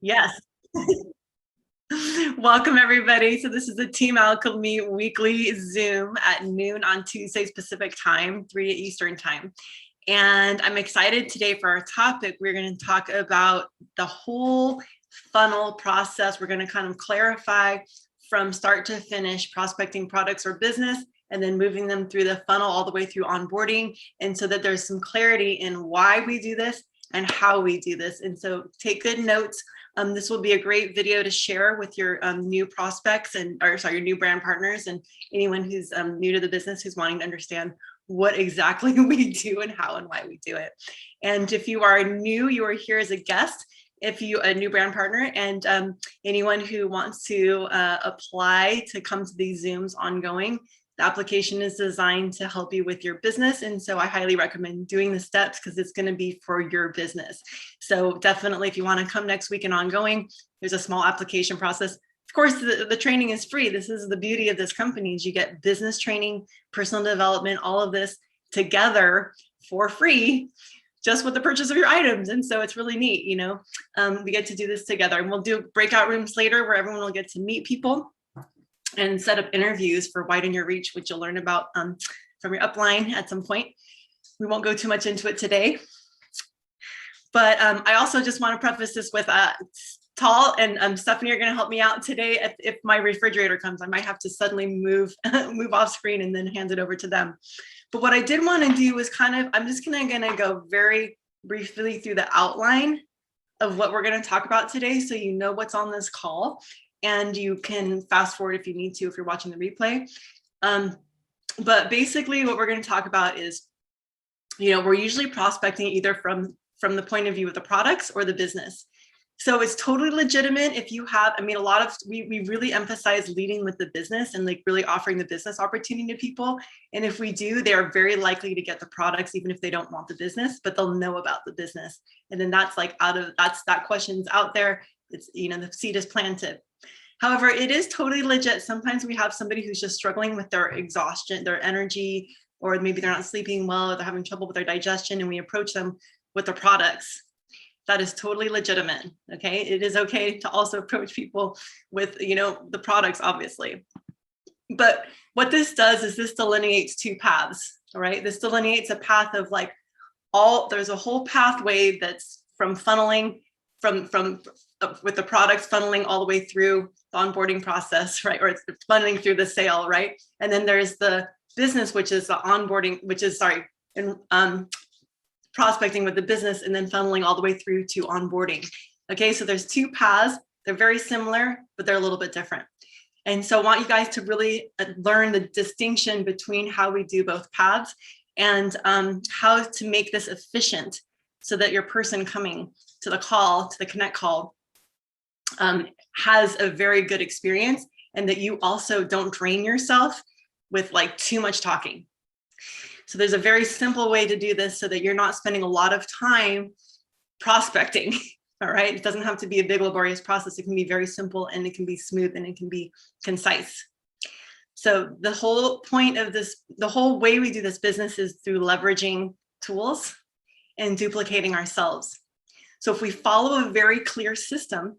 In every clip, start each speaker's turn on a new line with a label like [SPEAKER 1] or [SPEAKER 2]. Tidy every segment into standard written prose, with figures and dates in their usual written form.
[SPEAKER 1] Yes. Welcome, everybody. So this is the Team Alchemy weekly Zoom at noon on Tuesdays Pacific time, 3 Eastern time. And I'm excited today for our topic. We're going to talk about the whole funnel process. We're going to kind of clarify from start to finish prospecting products or business, and then moving them through the funnel all the way through onboarding. And so that there's some clarity in why we do this and how we do this. And so take good notes. This will be a great video to share with your new prospects your new brand partners and anyone who's new to the business who's wanting to understand what exactly we do and how and why we do it. And if you are new, you are here as a guest. If you a new brand partner and anyone who wants to apply to come to these Zooms ongoing, the application is designed to help you with your business. And so I highly recommend doing the steps because it's going to be for your business. So definitely, if you want to come next week and ongoing, there's a small application process. Of course, the training is free. This is the beauty of this company is you get business training, personal development, all of this together for free, just with the purchase of your items. And so it's really neat, we get to do this together, and we'll do breakout rooms later where everyone will get to meet people and set up interviews for widen your reach, which you'll learn about from your upline at some point. We won't go too much into it today. But I also just want to preface this with Tal and Stephanie are going to help me out today. If my refrigerator comes, I might have to suddenly move off screen and then hand it over to them. But what I did want to do was I'm just going to go very briefly through the outline of what we're going to talk about today, so you know what's on this call. And you can fast forward if you need to, if you're watching the replay. But basically what we're going to talk about is, we're usually prospecting either from the point of view of the products or the business. So it's totally legitimate if you have, we really emphasize leading with the business and really offering the business opportunity to people. And if we do, they are very likely to get the products, even if they don't want the business, but they'll know about the business. And then that's that question's out there. It's, the seed is planted. However, it is totally legit. Sometimes we have somebody who's just struggling with their exhaustion, their energy, or maybe they're not sleeping well, or they're having trouble with their digestion, and we approach them with the products. That is totally legitimate, okay? It is okay to also approach people with, the products, obviously. But what this does is this delineates two paths, all right? This delineates a path of there's a whole pathway that's from funneling, with the products funneling all the way through the onboarding process, right? Or it's funneling through the sale, right? And then there's the business, which is the onboarding, prospecting with the business, and then funneling all the way through to onboarding. Okay, so there's two paths. They're very similar, but they're a little bit different. And so I want you guys to really learn the distinction between how we do both paths and how to make this efficient so that your person coming to the call, to the connect call, has a very good experience, and that you also don't drain yourself with too much talking. So there's a very simple way to do this so that you're not spending a lot of time prospecting, all right? It doesn't have to be a big laborious process. It can be very simple, and it can be smooth, and it can be concise. So the whole point of this, the whole way we do this business is through leveraging tools and duplicating ourselves. So if we follow a very clear system,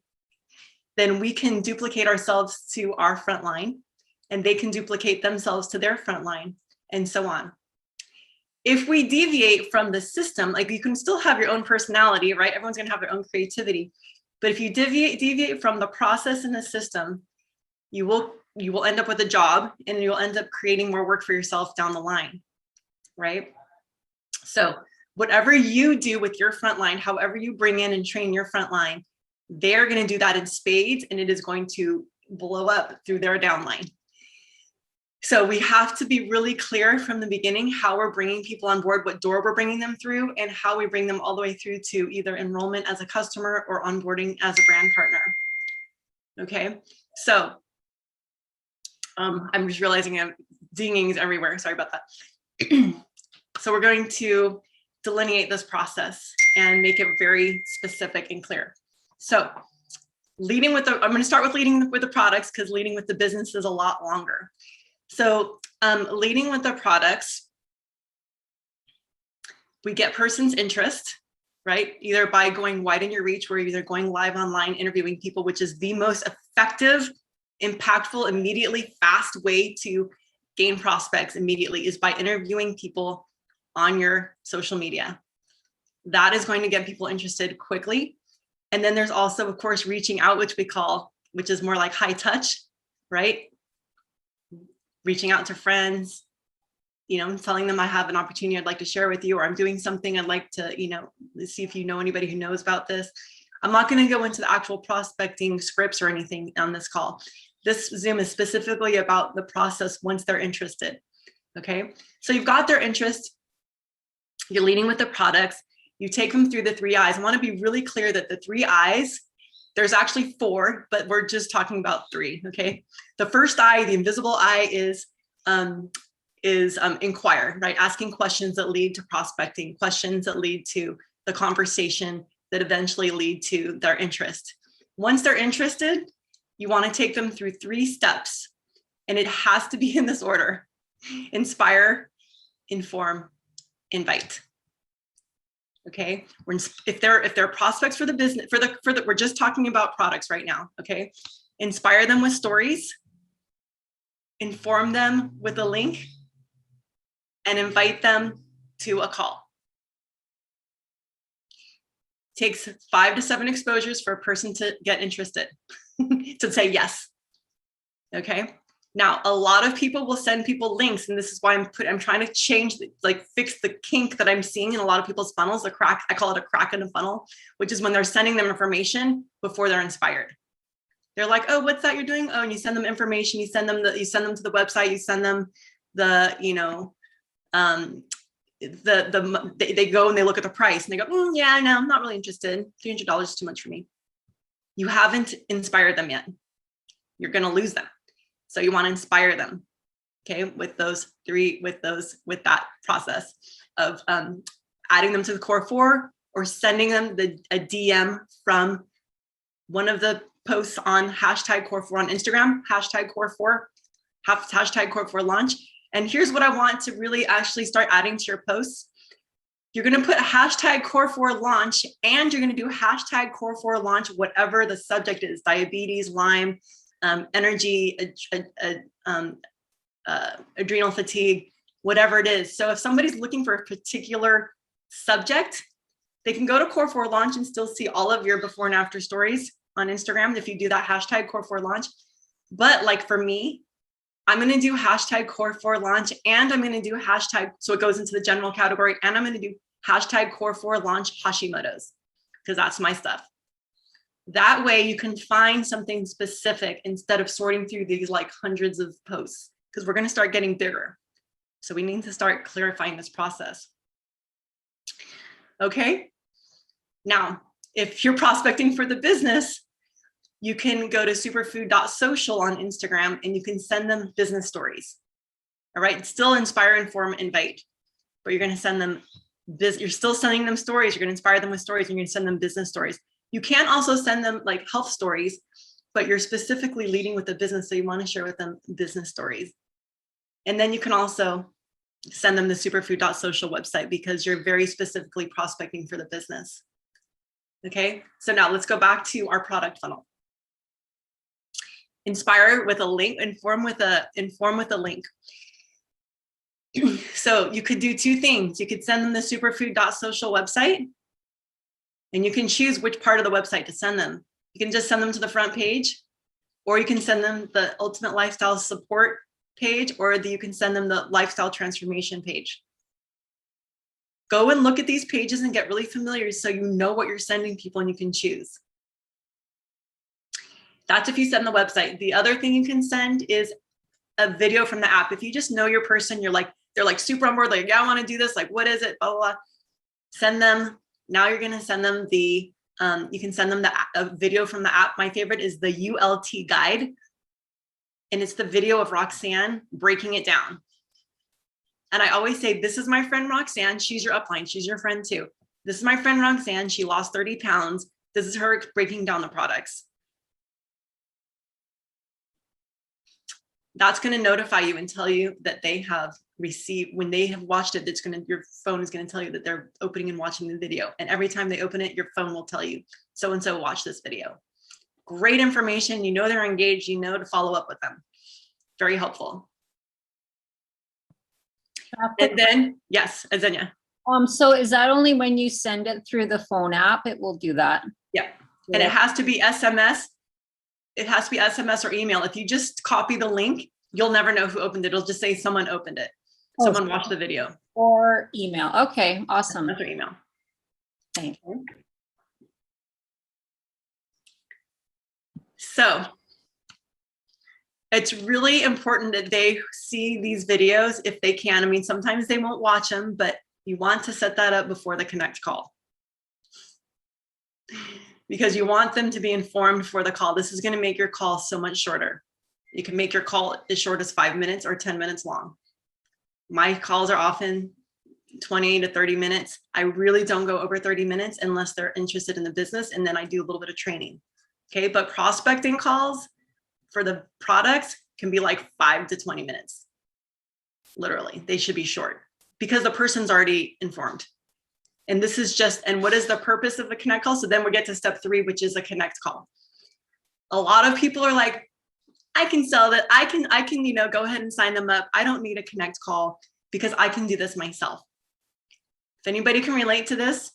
[SPEAKER 1] then we can duplicate ourselves to our front line, and they can duplicate themselves to their front line, and so on. If we deviate from the system, you can still have your own personality, right? Everyone's going to have their own creativity. But if you deviate from the process and the system, you will end up with a job, and you'll end up creating more work for yourself down the line, right? So whatever you do with your front line, however you bring in and train your front line, they're going to do that in spades, and it is going to blow up through their downline. So we have to be really clear from the beginning how we're bringing people on board, what door we're bringing them through, and how we bring them all the way through to either enrollment as a customer or onboarding as a brand partner. Okay, so I'm just realizing I'm dingings everywhere. Sorry about that. So we're going to delineate this process and make it very specific and clear. So I'm going to start with leading with the products, because leading with the business is a lot longer. So leading with the products, we get person's interest. right? Either by going wide in your reach, where you're either going live online, interviewing people, which is the most effective, impactful, immediately fast way to gain prospects immediately, is by interviewing people on your social media. That is going to get people interested quickly. And then there's also, of course, reaching out, which is more like high touch, right? Reaching out to friends, telling them I have an opportunity I'd like to share with you, or I'm doing something I'd like to, see if you know anybody who knows about this. I'm not going to go into the actual prospecting scripts or anything on this call. This Zoom is specifically about the process once they're interested. Okay, so you've got their interest, you're leading with the products, you take them through the 3 I's. I want to be really clear that the 3 I's, there's actually 4, but we're just talking about 3. Okay, the first I, the invisible I, is inquire, right? Asking questions that lead to prospecting, questions that lead to the conversation that eventually lead to their interest. Once they're interested, you want to take them through 3 steps, and it has to be in this order: inspire, inform, invite. Okay, if they're prospects for the business, we're just talking about products right now. Okay, inspire them with stories, inform them with a link, and invite them to a call. Takes 5 to 7 exposures for a person to get interested, to say yes. Okay. Now, a lot of people will send people links, and this is why I'm trying to change, fix the kink that I'm seeing in a lot of people's funnels. I call it a crack in a funnel, which is when they're sending them information before they're inspired. They're like, "Oh, what's that you're doing?" Oh, and you send them information. You send them to the website. You send them the, they go and they look at the price and they go, "Yeah, no, I'm not really interested. $300 is too much for me." You haven't inspired them yet. You're going to lose them. So you want to inspire them, okay, with that process of adding them to the core 4, or sending them a DM from one of the posts on #Core4 on Instagram, #Core4, #Core4 launch. And here's what I want to really actually start adding to your posts. You're going to put #Core4 launch, and you're going to do #Core4 launch, whatever the subject is: diabetes, Lyme, energy, adrenal fatigue, whatever it is. So if somebody's looking for a particular subject, they can go to Core4 launch and still see all of your before and after stories on Instagram if you do that #Core4 launch. But like for me, I'm going to do #Core4 launch, and I'm going to do so it goes into the general category, and I'm going to do #Core4 launch Hashimoto's, because that's my stuff. That way you can find something specific instead of sorting through these hundreds of posts, because we're going to start getting bigger. So we need to start clarifying this process. Okay. Now, if you're prospecting for the business, you can go to superfood.social on Instagram, and you can send them business stories. All right. Still inspire, inform, invite, but you're going to send them you're still sending them stories. You're going to inspire them with stories, and you're going to send them business stories. You can also send them health stories, but you're specifically leading with the business, so you want to share with them business stories. And then you can also send them the superfood.social website, because you're very specifically prospecting for the business. Okay, so now let's go back to our product funnel. Inspire with a link, inform with a link. So you could do 2 things. You could send them the superfood.social website, and you can choose which part of the website to send them. You can just send them to the front page, or you can send them the Ultimate Lifestyle Support page, or you can send them the Lifestyle Transformation page. Go and look at these pages and get really familiar, so you know what you're sending people and you can choose. That's if you send the website. The other thing you can send is a video from the app. If you just know your person, they're super on board, yeah, I want to do this, what is it, blah, blah, blah. Send them. Now you're going to send them you can send them a video from the app. My favorite is the ULT guide. And it's the video of Roxanne breaking it down. And I always say, this is my friend Roxanne. She's your upline. She's your friend too. This is my friend Roxanne. She lost 30 pounds. This is her breaking down the products. That's going to notify you and tell you that they have received, when they have watched it, your phone is going to tell you that they're opening and watching the video. And every time they open it, your phone will tell you, so-and-so watched this video. Great information. You know they're engaged. You know to follow up with them. Very helpful. And then, yes, Azenia.
[SPEAKER 2] So is that only when you send it through the phone app, it will do that?
[SPEAKER 1] Yeah. And it has to be SMS. It has to be SMS or email. If you just copy the link, you'll never know who opened it. It'll just say someone opened it. Someone watched the video.
[SPEAKER 2] Or email. Okay, awesome.
[SPEAKER 1] That's your email.
[SPEAKER 2] Thank you.
[SPEAKER 1] So it's really important that they see these videos if they can. I mean, sometimes they won't watch them, but you want to set that up before the connect call, because you want them to be informed for the call. This is going to make your call so much shorter. You can make your call as short as 5 minutes or 10 minutes long. My calls are often 20 to 30 minutes. I really don't go over 30 minutes unless they're interested in the business, and then I do a little bit of training. Okay, but prospecting calls for the products can be like 5 to 20 minutes. Literally, they should be short because the person's already informed. And this is just, and what is the purpose of the connect call? So then we get to step 3, which is a connect call. A lot of people are like, I can sell that. I can, go ahead and sign them up. I don't need a connect call because I can do this myself. If anybody can relate to this,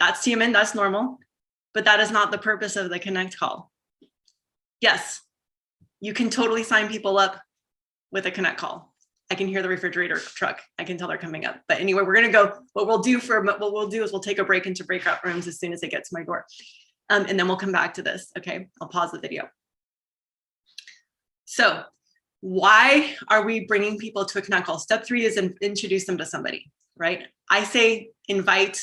[SPEAKER 1] that's human, that's normal, but that is not the purpose of the connect call. Yes, you can totally sign people up with a connect call. I can hear the refrigerator truck. I can tell they're coming up. But anyway, we're going to go. What we'll do is we'll take a break into breakout rooms as soon as they get to my door. And then we'll come back to this. Okay, I'll pause the video. So why are we bringing people to a connect call? Step 3 is introduce them to somebody, right? I say invite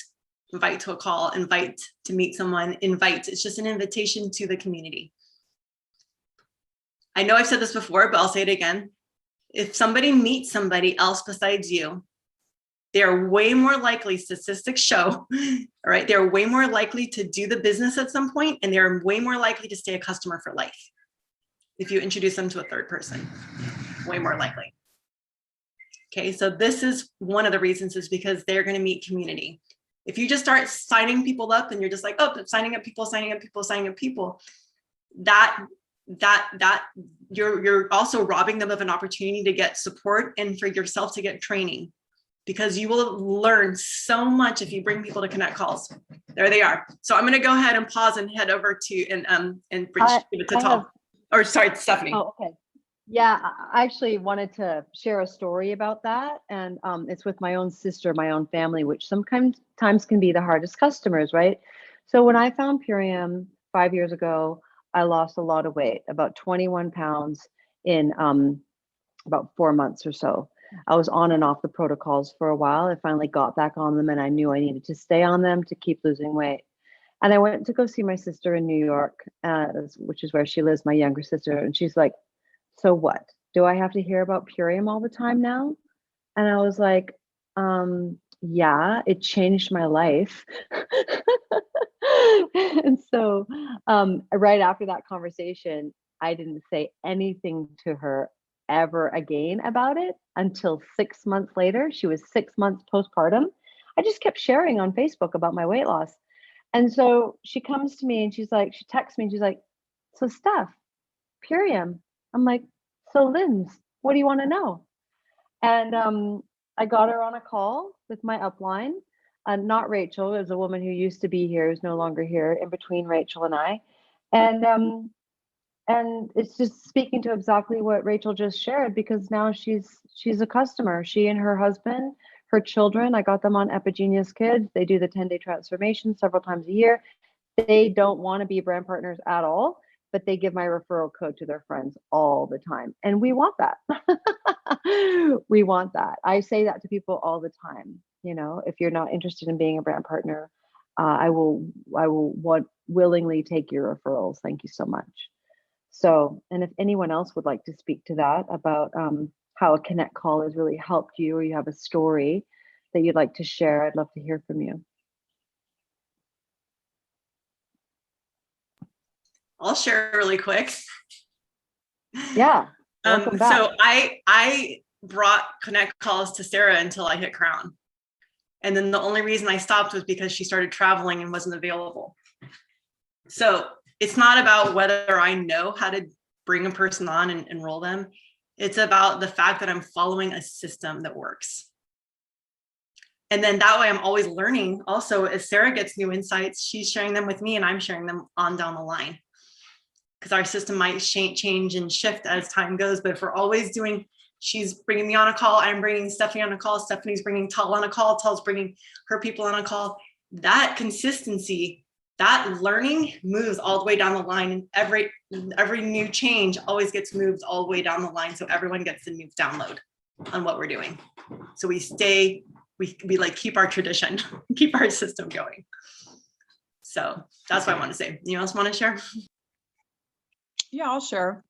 [SPEAKER 1] to a call, invite to meet someone, invite. It's just an invitation to the community. I know I've said this before, but I'll say it again. If somebody meets somebody else besides you, they're way more likely, statistics show, all right, they're way more likely to do the business at some point, and they're way more likely to stay a customer for life. If you introduce them to a third person, way more likely. Okay, so this is one of the reasons, is because they're going to meet community. If you just start signing people up and you're just like, oh, signing up people, that you're also robbing them of an opportunity to get support and for yourself to get training, because you will learn so much if you bring people to connect calls. There they are. So I'm going to go ahead and pause and head over to give it to Tom. Or sorry, Stephanie.
[SPEAKER 3] Oh, okay. Yeah, I actually wanted to share a story about that. And it's with my own sister, my own family, which sometimes can be the hardest customers, right? So when I found Purium 5 years ago, I lost a lot of weight, about 21 pounds in about 4 months or so. I was on and off the protocols for a while. I finally got back on them, and I knew I needed to stay on them to keep losing weight. And I went to go see my sister in New York, which is where she lives, my younger sister. And she's like, so what? Do I have to hear about Purium all the time now? And I was like, yeah, it changed my life. And so right after that conversation, I didn't say anything to her ever again about it until 6 months later. She was 6 months postpartum. I just kept sharing on Facebook about my weight loss. And so she comes to me and she's like, she texts me and she's like, so Steph, Purium. I'm like, so Linz, what do you want to know? And I got her on a call with my upline, not Rachel. It was a woman who used to be here, who's no longer here, in between Rachel and I. And it's just speaking to exactly what Rachel just shared, because now she's a customer. She and her husband, her children, I got them on Epigenius Kids. They do the 10-day transformation several times a year. They don't want to be brand partners at all, but they give my referral code to their friends all the time. And we want that. We want that. I say that to people all the time. You know, if you're not interested in being a brand partner, I will willingly take your referrals. Thank you so much. So, and if anyone else would like to speak to that about how a connect call has really helped you, or you have a story that you'd like to share, I'd love to hear from you.
[SPEAKER 1] I'll share really quick.
[SPEAKER 3] Yeah. Welcome back.
[SPEAKER 1] So I brought Connect calls to Sarah until I hit Crown. And then the only reason I stopped was because she started traveling and wasn't available. So it's not about whether I know how to bring a person on and enroll them. It's about the fact that I'm following a system that works. And then that way I'm always learning. Also, as Sarah gets new insights, she's sharing them with me and I'm sharing them on down the line. Because our system might change and shift as time goes. But if we're always doing, she's bringing me on a call, I'm bringing Stephanie on a call, Stephanie's bringing Tal on a call, Tal's bringing her people on a call, that consistency, that learning moves all the way down the line, and every new change always gets moved all the way down the line, so everyone gets the new download on what we're doing. So we like keep our tradition, keep our system going. So that's what I want to say. You else want to share?
[SPEAKER 4] Yeah, I'll share.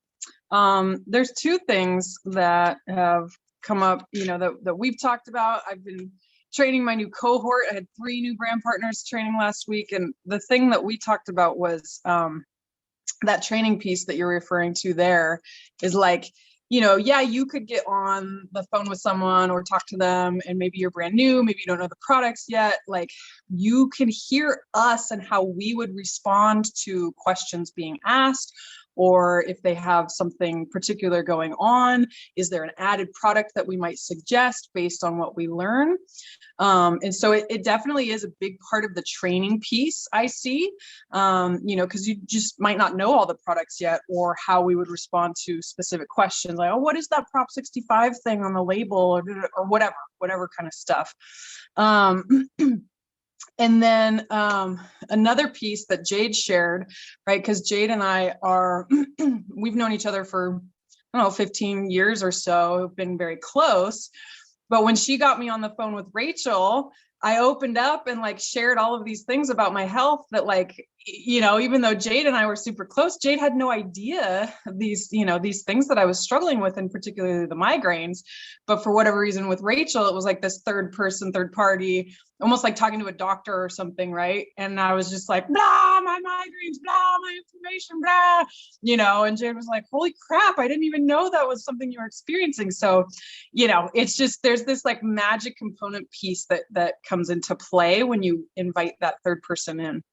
[SPEAKER 4] There's two things that have come up, that we've talked about. I've been training my new cohort. I had 3 new brand partners training last week. And the thing that we talked about was that training piece that you're referring to there is like, yeah, you could get on the phone with someone or talk to them and maybe you're brand new, maybe you don't know the products yet. Like you can hear us and how we would respond to questions being asked, or if they have something particular going on, is there an added product that we might suggest based on what we learn? And so it definitely is a big part of the training piece I see, because you just might not know all the products yet or how we would respond to specific questions like, oh, what is that Prop 65 thing on the label or whatever kind of stuff. And then another piece that Jade shared, right? Because Jade and I we've known each other for, 15 years or so, have been very close. But when she got me on the phone with Rachel, I opened up and like shared all of these things about my health that like, even though Jade and I were super close, Jade had no idea these things that I was struggling with, and particularly the migraines. But for whatever reason with Rachel, it was like this third party, almost like talking to a doctor or something, right? And I was just like, blah, my migraines, blah, my inflammation, blah, and Jade was like, holy crap, I didn't even know that was something you were experiencing. So, it's just, there's this like magic component piece that comes into play when you invite that third person in.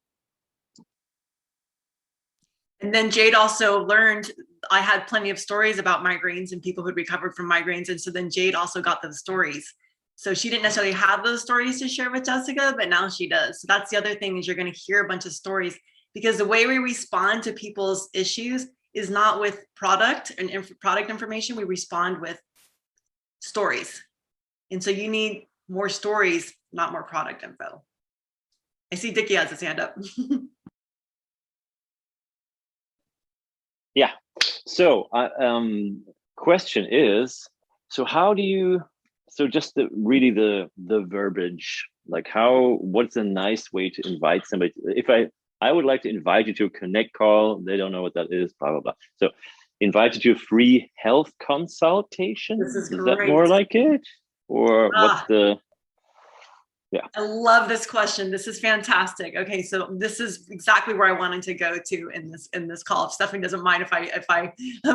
[SPEAKER 1] And then Jade also learned I had plenty of stories about migraines and people who'd recovered from migraines. And so then Jade also got those stories. So she didn't necessarily have those stories to share with Jessica, but now she does. So that's the other thing, is you're going to hear a bunch of stories, because the way we respond to people's issues is not with product and product information. We respond with stories. And so you need more stories, not more product info. I see Dickie has his hand up.
[SPEAKER 5] Yeah. So, question is, so how do you? So just the verbiage, like what's a nice way to invite somebody? If I would like to invite you to a Connect call, they don't know what that is, blah blah blah. So, invite you to a free health consultation.
[SPEAKER 1] This is
[SPEAKER 5] that
[SPEAKER 1] great.
[SPEAKER 5] more like it, or what's the? Yeah.
[SPEAKER 1] I love this question. This is fantastic. Okay, so this is exactly where I wanted to go to in this call. If Stephanie doesn't mind if I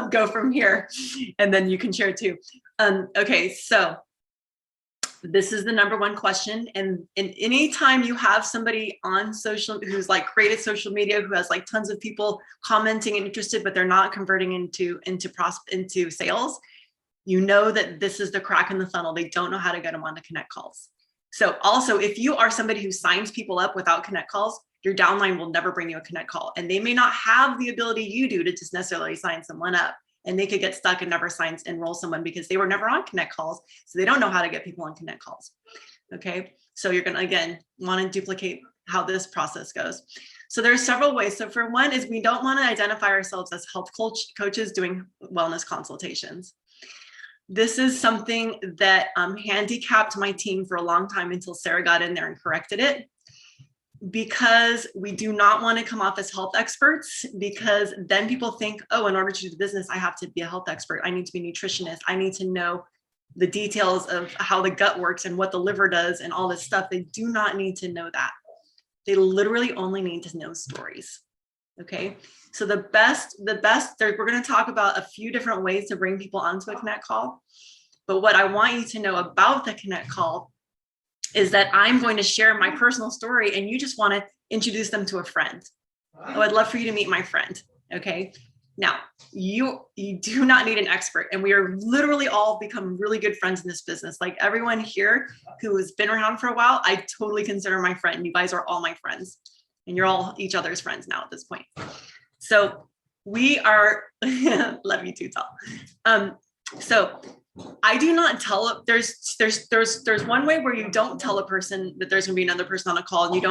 [SPEAKER 1] go from here, and then you can share too. Okay, so this is the number one question. And anytime you have somebody on social who's like created social media, who has like tons of people commenting and interested, but they're not converting into sales, you know that this is the crack in the funnel. They don't know how to get them on to Connect calls. So also, if you are somebody who signs people up without Connect calls, your downline will never bring you a Connect call. And they may not have the ability you do to just necessarily sign someone up. And they could get stuck and never enroll someone because they were never on Connect calls. So they don't know how to get people on Connect calls. Okay, so you're going to, again, want to duplicate how this process goes. So there's several ways. So for one is, we don't want to identify ourselves as health coaches doing wellness consultations. This is something that handicapped my team for a long time until Sarah got in there and corrected it, because we do not want to come off as health experts, because then people think, oh, in order to do the business, I have to be a health expert. I need to be a nutritionist. I need to know the details of how the gut works and what the liver does and all this stuff. They do not need to know that. They literally only need to know stories. Okay. So we're going to talk about a few different ways to bring people onto a Connect call. But what I want you to know about the Connect call is that I'm going to share my personal story and you just want to introduce them to a friend. Oh, I'd love for you to meet my friend. Okay. Now, you do not need an expert, and we are literally all become really good friends in this business. Like everyone here who has been around for a while, I totally consider my friend. You guys are all my friends, and you're all each other's friends now at this point. So we are, love you too, Tal. So I do not tell, there's one way where you don't tell a person that there's gonna be another person on a call, and you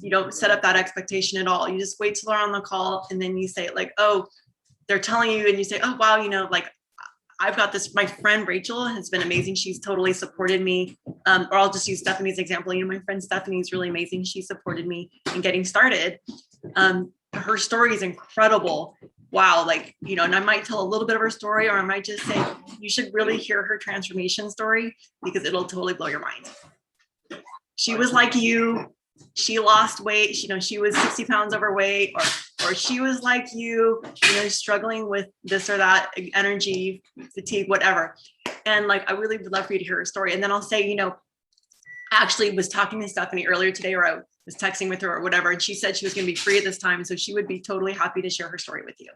[SPEAKER 1] don't set up that expectation at all. You just wait till they're on the call, and then you say like, oh, they're telling you, and you say, oh, wow, like I've got this, my friend Rachel has been amazing. She's totally supported me. Or I'll just use Stephanie's example. My friend Stephanie is really amazing. She supported me in getting started. Her story is incredible. Wow. And I might tell a little bit of her story, or I might just say, you should really hear her transformation story because it'll totally blow your mind. She was like you. She lost weight. She was 60 pounds overweight, or she was like you, struggling with this or that, energy, fatigue, whatever. And I really would love for you to hear her story. And then I'll say, I actually was talking to Stephanie earlier today, or I was texting with her or whatever. And she said she was going to be free at this time. So she would be totally happy to share her story with you.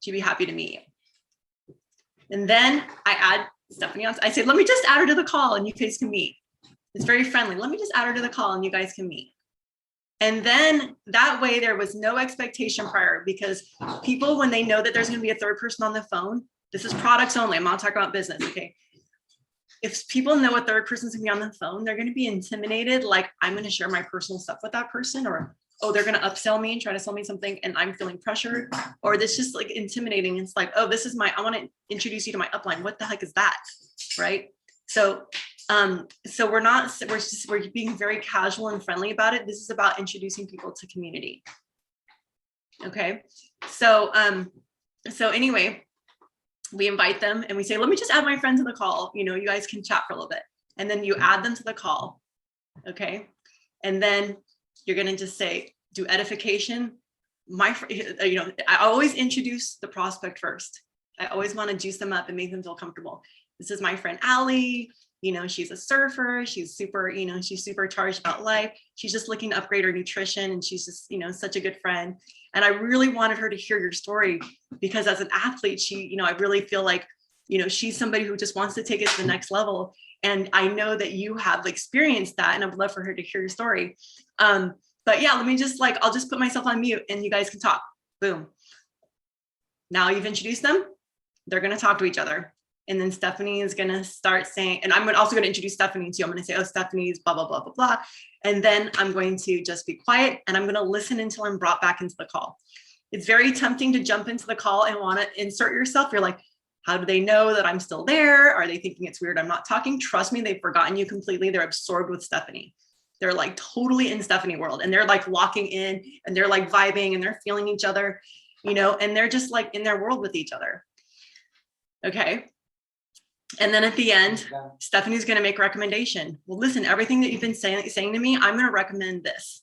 [SPEAKER 1] She'd be happy to meet you. And then I add Stephanie on. I say, let me just add her to the call and you guys can meet. It's very friendly. Let me just add her to the call and you guys can meet. And then that way there was no expectation prior, because people, when they know that there's going to be a third person on the phone, this is products only. I'm not talking about business. Okay. If people know a third person's going to be on the phone, they're going to be intimidated. Like, I'm going to share my personal stuff with that person, or, oh, they're going to upsell me and try to sell me something and I'm feeling pressured, or this just intimidating. It's like, oh, I want to introduce you to my upline. What the heck is that? Right. So we're being very casual and friendly about it. This is about introducing people to community. Okay. So anyway, we invite them and we say, let me just add my friend to the call. You guys can chat for a little bit, and then you add them to the call. Okay. And then you're going to just say, do edification. I always introduce the prospect first. I always want to juice them up and make them feel comfortable. This is my friend Allie. She's a surfer. She's super, she's super charged about life. She's just looking to upgrade her nutrition, and she's just, such a good friend. And I really wanted her to hear your story, because as an athlete, I really feel like, she's somebody who just wants to take it to the next level. And I know that you have experienced that, and I would love for her to hear your story. But yeah, let me just I'll just put myself on mute and you guys can talk. Boom. Now you've introduced them. They're going to talk to each other. And then Stephanie is going to start saying, and I'm also going to introduce Stephanie too. I'm going to say, oh, Stephanie's blah, blah, blah, blah, blah. And then I'm going to just be quiet and I'm going to listen until I'm brought back into the call. It's very tempting to jump into the call and want to insert yourself. You're like, how do they know that I'm still there? Are they thinking it's weird I'm not talking? Trust me, they've forgotten you completely. They're absorbed with Stephanie. They're totally in Stephanie world, and they're locking in, and they're vibing, and they're feeling each other, and they're just in their world with each other. Okay. And then at the end, Stephanie's going to make a recommendation. Well, listen, everything that you've been saying to me, I'm going to recommend this,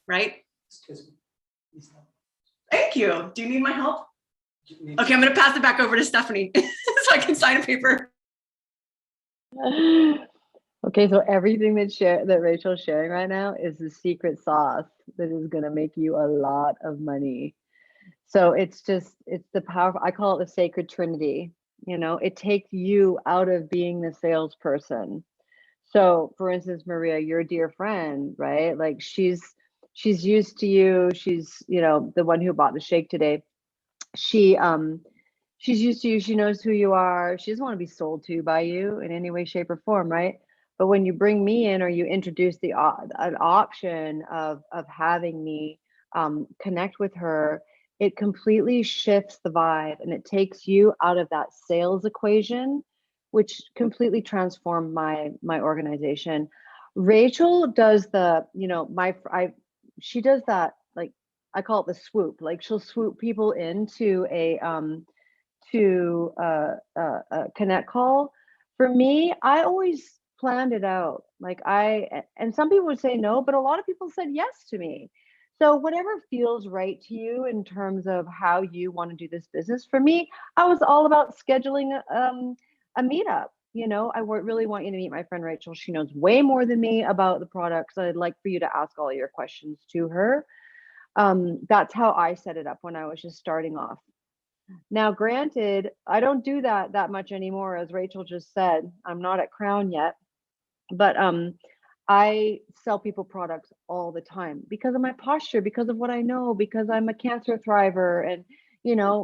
[SPEAKER 1] right? Thank you. Do you need my help? Okay, I'm going to pass it back over to Stephanie so I can sign a paper.
[SPEAKER 3] Okay, so everything that Rachel's sharing right now is the secret sauce that is going to make you a lot of money. So it's the power. I call it the sacred trinity. It takes you out of being the salesperson. So for instance, Maria, your dear friend, right? She's used to you. She's, the one who bought the shake today. She's used to you. She knows who you are. She doesn't want to be sold to by you in any way, shape, or form, right? But when you bring me in, or you introduce an option of having me connect with her, it completely shifts the vibe, and it takes you out of that sales equation, which completely transformed my organization. Rachel does she does that, I call it the swoop. She'll swoop people into a connect call. For me, I always planned it out. And some people would say no, but a lot of people said yes to me. So whatever feels right to you in terms of how you want to do this business. For me, I was all about scheduling a meetup. You know, really want you to meet my friend Rachel. She knows way more than me about the products. I'd like for you to ask all your questions to her. That's how I set it up when I was just starting off. Now, granted, I don't do that much anymore, as Rachel just said. I'm not at Crown yet, but I sell people products all the time because of my posture, because of what I know, because I'm a cancer thriver, and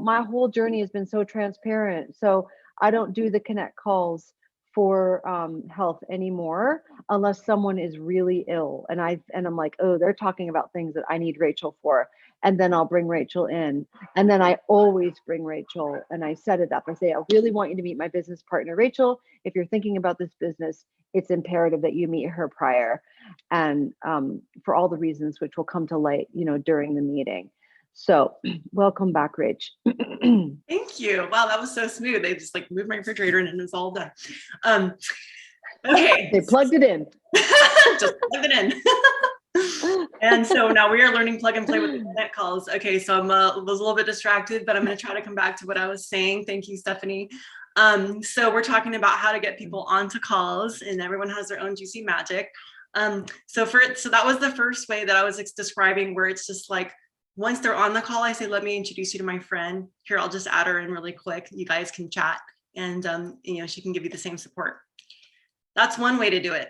[SPEAKER 3] my whole journey has been so transparent. So I don't do the connect calls for health anymore unless someone is really ill, and I'm like, oh, they're talking about things that I need Rachel for, and then I'll bring Rachel in, and then I always bring Rachel, and I set it up. I say, I really want you to meet my business partner, Rachel. If you're thinking about this business, it's imperative that you meet her prior, and for all the reasons which will come to light, during the meeting. So welcome back, Rach.
[SPEAKER 1] Thank you. Wow, that was so smooth. They just like moved my refrigerator and it's all done. Okay.
[SPEAKER 3] They plugged it in.
[SPEAKER 1] Just plug it in. And so now we are learning plug and play with the connect calls. Okay, so I was a little bit distracted, but I'm going to try to come back to what I was saying. Thank you, Stephanie. So we're talking about how to get people onto calls, and everyone has their own juicy magic. So that was the first way that I was describing, where it's just like, once they're on the call, I say, let me introduce you to my friend. Here, I'll just add her in really quick. You guys can chat, and she can give you the same support. That's one way to do it.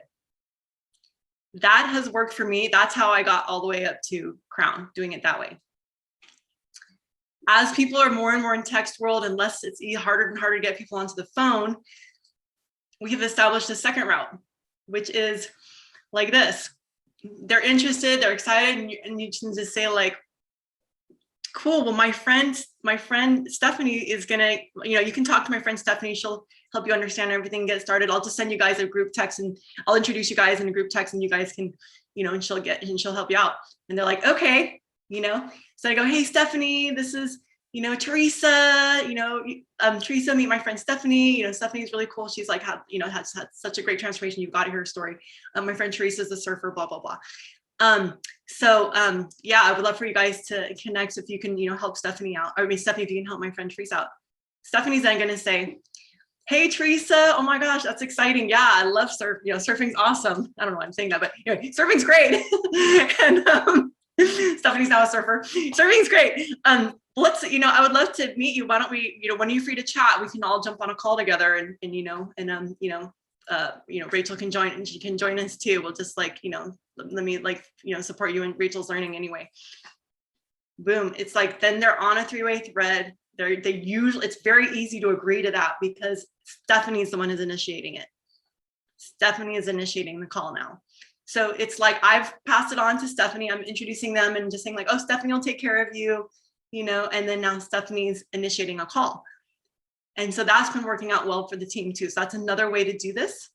[SPEAKER 1] That has worked for me. That's how I got all the way up to Crown, doing it that way. As people are more and more in text world, and less, it's harder and harder to get people onto the phone, we have established a second route, which is like this. They're interested, they're excited, and you can just say like, cool, well, my friend Stephanie is gonna, you can talk to my friend Stephanie. She'll help you understand everything, get started. I'll just send you guys a group text, and I'll introduce you guys in a group text, and you guys can, and she'll help you out. And they're like, okay, so I go, hey, Stephanie, this is, Teresa, Teresa, meet my friend Stephanie. Stephanie's really cool. She's like, has had such a great transformation. You've got to hear her story. My friend Teresa is a surfer, blah, blah, blah. Yeah, I would love for you guys to connect if you can, help Stephanie out. Or Stephanie, if you can help my friend Teresa out. Stephanie's then going to say, hey, Teresa, oh my gosh, that's exciting. Yeah, I love surf. Surfing's awesome. I don't know why I'm saying that, but surfing's great. And Stephanie's now a surfer. Surfing's great. I would love to meet you. Why don't we, when are you free to chat? We can all jump on a call together, and Rachel can join, and she can join us too. We'll just let me support you in Rachel's learning anyway. Boom. It's like, then they're on a three-way thread. It's very easy to agree to that because Stephanie's the one who's initiating it. Stephanie is initiating the call now. So it's like, I've passed it on to Stephanie. I'm introducing them and just saying like, oh, Stephanie will take care of you, and then now Stephanie's initiating a call. And so that's been working out well for the team too. So that's another way to do this.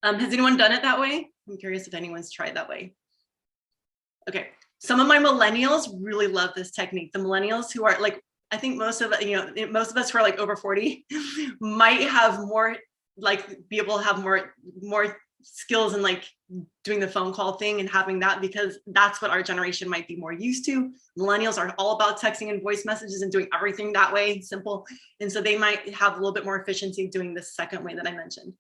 [SPEAKER 1] Has anyone done it that way? I'm curious if anyone's tried that way. Okay. Some of my millennials really love this technique. The millennials who are like, I think most of us who are like over 40 might have more, be able to have more skills in like doing the phone call thing and having that, because that's what our generation might be more used to. Millennials are all about texting and voice messages and doing everything that way, simple. And so they might have a little bit more efficiency doing this second way that I mentioned.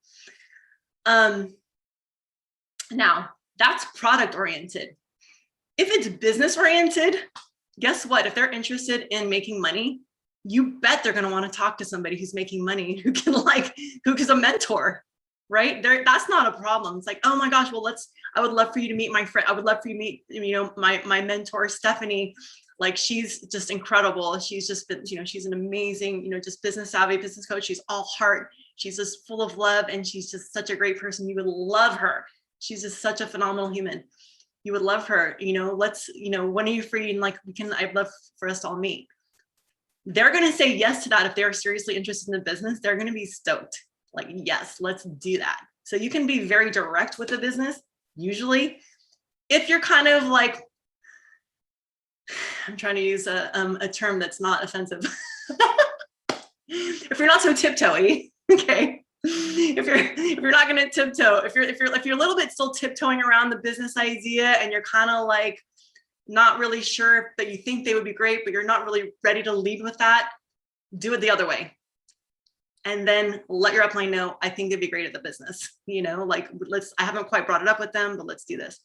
[SPEAKER 1] Now that's product oriented. If it's business oriented, guess what? If they're interested in making money, you bet they're going to want to talk to somebody who's making money, who's a mentor. Right there, that's not a problem. It's like, oh my gosh, well, I would love for you to meet my friend. I would love for you to meet, my mentor, Stephanie. Like, she's just incredible. She's just been, she's an amazing, just business savvy business coach. She's all heart. She's just full of love, and she's just such a great person. You would love her. She's just such a phenomenal human. You would love her. When are you free? And I'd love for us to all meet. They're going to say yes to that. If they're seriously interested in the business, they're going to be stoked. Like, yes, let's do that. So you can be very direct with the business. Usually, if you're kind of like, I'm trying to use a term that's not offensive. If you're not so tiptoey, okay. If you're not going to tiptoe, if you're a little bit still tiptoeing around the business idea, and you're kind of like, not really sure that you think they would be great, but you're not really ready to lead with that, do it the other way. And then let your upline know, I think they'd be great at the business. You know, like I haven't quite brought it up with them, but let's do this.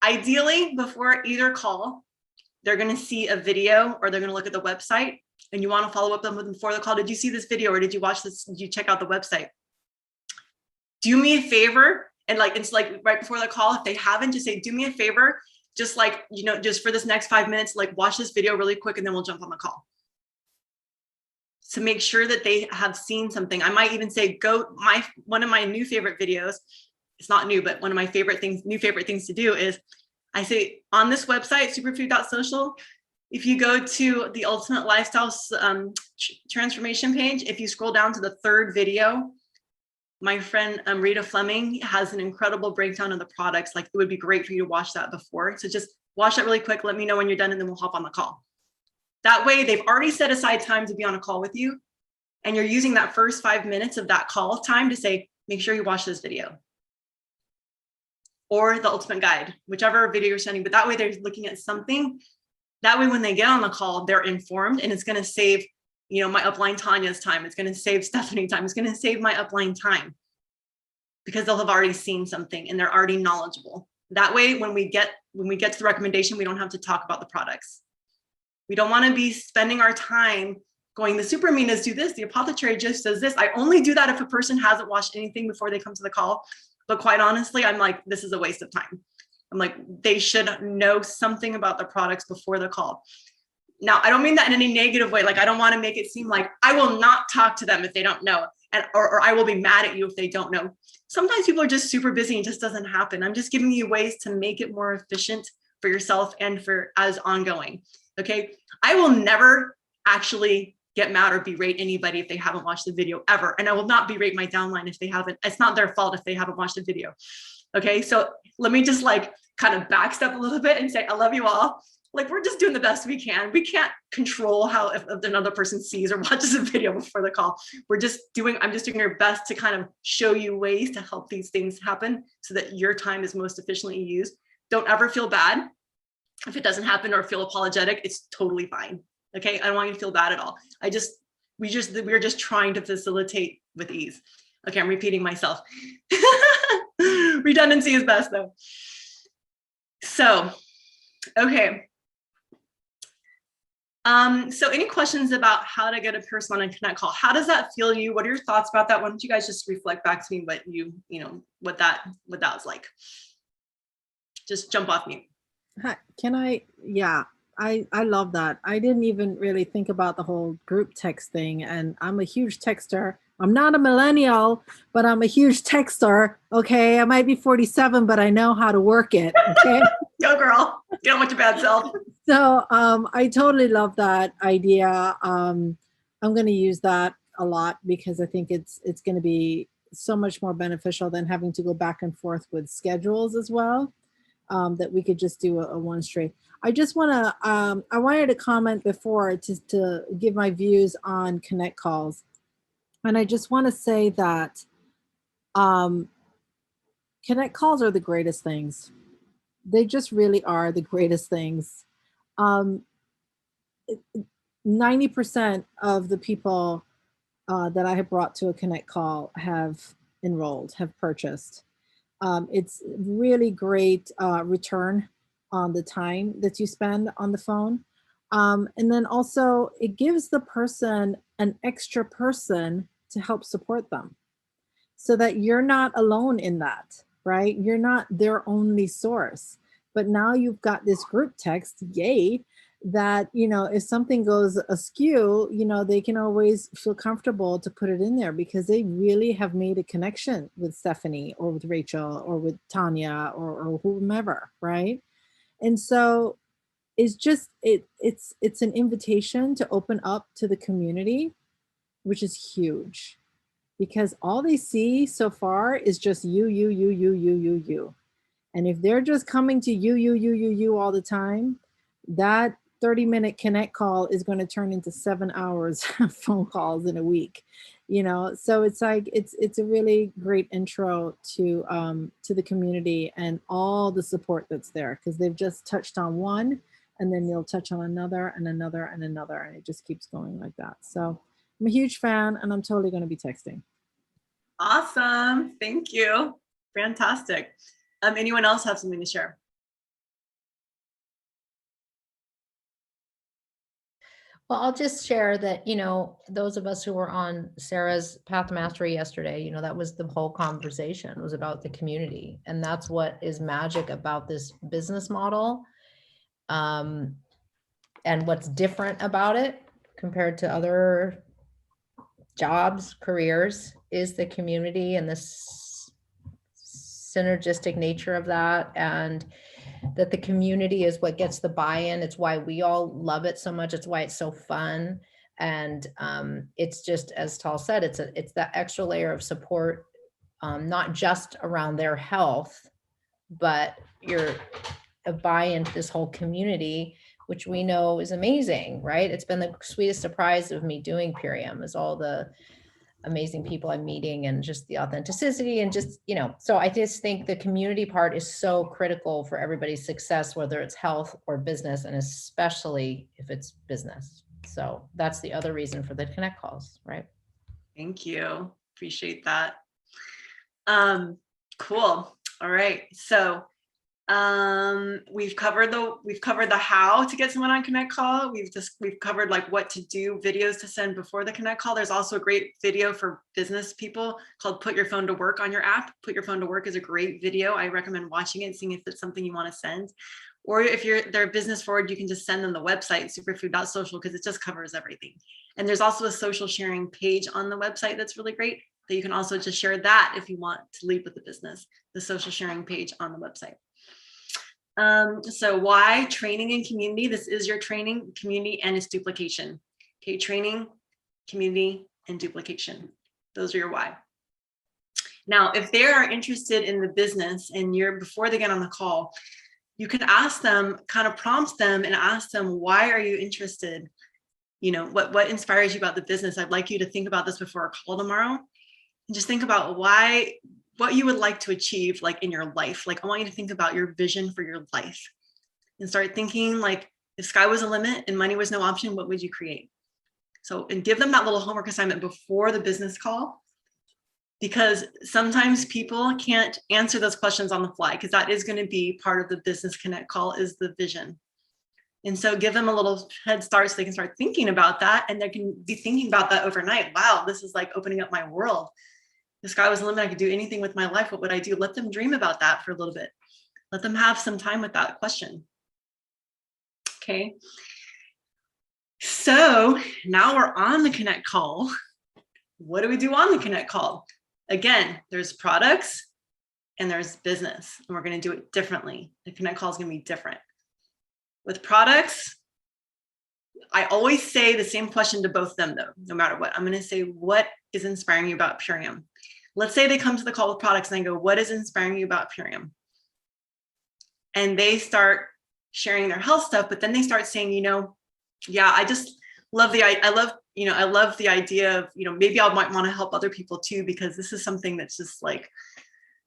[SPEAKER 1] Ideally, before either call, they're going to see a video or they're going to look at the website, and you want to follow up them before the call. Did you see this video, or did you watch this? Did you check out the website? Do me a favor. And like, it's like right before the call, if they haven't, just say, do me a favor, just like, you know, just for this next 5 minutes, like watch this video really quick, and then we'll jump on the call. To make sure that they have seen something. I might even say, one of my new favorite videos, it's not new, but one of my new favorite things to do is I say on this website, superfood.social, if you go to the Ultimate Lifestyle Transformation page, if you scroll down to the 3rd video, my friend Rita Fleming has an incredible breakdown of the products. Like, it would be great for you to watch that before. So just watch that really quick. Let me know when you're done, and then we'll hop on the call. That way they've already set aside time to be on a call with you. And you're using that first 5 minutes of that call time to say, make sure you watch this video. Or the ultimate guide, whichever video you're sending, but that way they're looking at something. That way, when they get on the call, they're informed, and it's going to save, you know, my upline Tanya's time. It's going to save Stephanie time. It's going to save my upline time, because they'll have already seen something and they're already knowledgeable. That way, when we get to the recommendation, we don't have to talk about the products. We don't want to be spending our time going, the superaminos do this, the apothecary just does this. I only do that if a person hasn't watched anything before they come to the call. But quite honestly, I'm like, this is a waste of time. I'm like, they should know something about the products before the call. Now, I don't mean that in any negative way. Like, I don't want to make it seem like I will not talk to them if they don't know, or I will be mad at you if they don't know. Sometimes people are just super busy and it just doesn't happen. I'm just giving you ways to make it more efficient for yourself and for as ongoing. Okay. I will never actually get mad or berate anybody if they haven't watched the video ever. And I will not berate my downline if they haven't. It's not their fault if they haven't watched the video. Okay. So let me just like kind of backstep a little bit and say, I love you all. Like, we're just doing the best we can. We can't control how if another person sees or watches a video before the call. I'm just doing our best to kind of show you ways to help these things happen so that your time is most efficiently used. Don't ever feel bad if it doesn't happen or feel apologetic. It's totally fine. Okay. I don't want you to feel bad at all. We're just trying to facilitate with ease. Okay. I'm repeating myself. Redundancy is best though. So, okay. So any questions about how to get a person on a connect call? How does that feel to you? What are your thoughts about that? Why don't you guys just reflect back to me what that was like? Just jump off mute.
[SPEAKER 6] Hi, can I? Yeah, I love that. I didn't even really think about the whole group text thing, and I'm a huge texter. I'm not a millennial, but I'm a huge texter. Okay, I might be 47, but I know how to work it. Okay.
[SPEAKER 1] Go girl. You don't want your bad self.
[SPEAKER 6] So I totally love that idea. I'm going to use that a lot because I think it's going to be so much more beneficial than having to go back and forth with schedules as well. That we could just do a one straight. I just want to, I wanted to comment before to give my views on connect calls. And I just want to say that connect calls are the greatest things. They just really are the greatest things. 90% of the people that I have brought to a connect call have enrolled, have purchased. It's really great return on the time that you spend on the phone. And then also it gives the person an extra person to help support them so that you're not alone in that, right? You're not their only source, but now you've got this group text, yay, that, if something goes askew, they can always feel comfortable to put it in there because they really have made a connection with Stephanie or with Rachel or with Tanya or whomever, right? And so it's just, it's an invitation to open up to the community, which is huge because all they see so far is just you. And if they're just coming to you all the time, that 30-minute connect call is going to turn into 7 hours of phone calls in a week. So it's like it's a really great intro to the community and all the support that's there, because they've just touched on one, and then you'll touch on another and another and another, and it just keeps going like that. So I'm a huge fan, and I'm totally going to be texting.
[SPEAKER 1] Awesome. Thank you. Fantastic. Anyone else have something to share?
[SPEAKER 7] Well, I'll just share that, those of us who were on Sarah's Path Mastery yesterday, that was the whole conversation, was about the community. And that's what is magic about this business model. And what's different about it compared to other jobs, careers, is the community and the synergistic nature of that, and that the community is what gets the buy-in. It's why we all love it so much. It's why it's so fun. And it's just, as Tal said, it's that extra layer of support, not just around their health, but you're a buy-in to this whole community, which we know is amazing, right? It's been the sweetest surprise of me doing Purium, is all the amazing people I'm meeting and just the authenticity and just, so I just think the community part is so critical for everybody's success, whether it's health or business, and especially if it's business. So that's the other reason for the Connect calls, right?
[SPEAKER 1] Thank you. Appreciate that. Cool. All right. So we've covered the how to get someone on Connect Call. We've covered like what to do, videos to send before the Connect Call. There's also a great video for business people called Put Your Phone to Work on your app. Put Your Phone to Work is a great video. I recommend watching it, seeing if it's something you want to send. Or if they're business forward, you can just send them the website, superfood.social, because it just covers everything. And there's also a social sharing page on the website that's really great, that you can also just share that if you want to lead with the business, the social sharing page on the website. So why training and community? This is your training, community, and its duplication. Okay, training, community, and duplication. Those are your why. Now, if they are interested in the business and before they get on the call, you can ask them, kind of prompt them and ask them, why are you interested? What inspires you about the business? I'd like you to think about this before our call tomorrow. And just think about what you would like to achieve, like in your life. Like, I want you to think about your vision for your life and start thinking, like, if sky was a limit and money was no option, what would you create? So, and give them that little homework assignment before the business call, because sometimes people can't answer those questions on the fly, because that is going to be part of the business connect call, is the vision. And so give them a little head start so they can start thinking about that, and they can be thinking about that overnight. Wow, this is like opening up my world. The sky was the limit. I could do anything with my life. What would I do? Let them dream about that for a little bit. Let them have some time with that question. Okay. So now we're on the Connect call. What do we do on the Connect call? Again, there's products and there's business, and we're going to do it differently. The Connect call is going to be different. With products, I always say the same question to both of them, though, no matter what. I'm going to say, what is inspiring you about Purium? Let's say they come to the call with products and I go, what is inspiring you about Purium? And they start sharing their health stuff, but then they start saying, yeah, I just love I love the idea of, maybe I might want to help other people too, because this is something that's just like,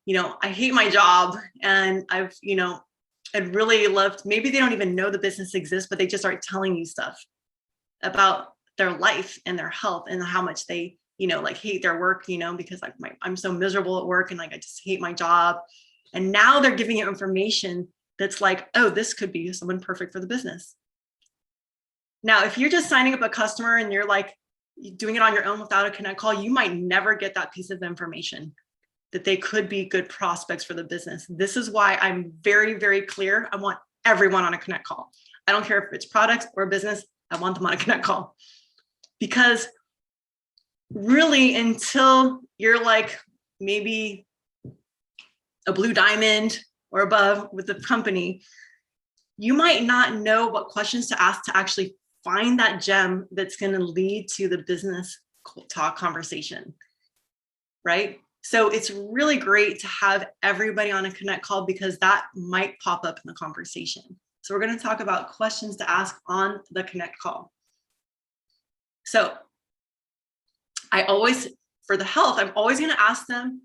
[SPEAKER 1] I hate my job, and I'd really loved, maybe they don't even know the business exists, but they just start telling you stuff about their life and their health and how much they, like hate their work, because like I'm so miserable at work, and like, I just hate my job. And now they're giving you information that's like, oh, this could be someone perfect for the business. Now, if you're just signing up a customer and you're like doing it on your own without a Connect call, you might never get that piece of information that they could be good prospects for the business. This is why I'm very, very clear. I want everyone on a Connect call. I don't care if it's products or business, I want them on a Connect call. Because really, until you're like maybe a blue diamond or above with the company, you might not know what questions to ask to actually find that gem that's going to lead to the business talk conversation, right? So it's really great to have everybody on a Connect call, because that might pop up in the conversation. So we're going to talk about questions to ask on the Connect call. So for the health, I'm always going to ask them,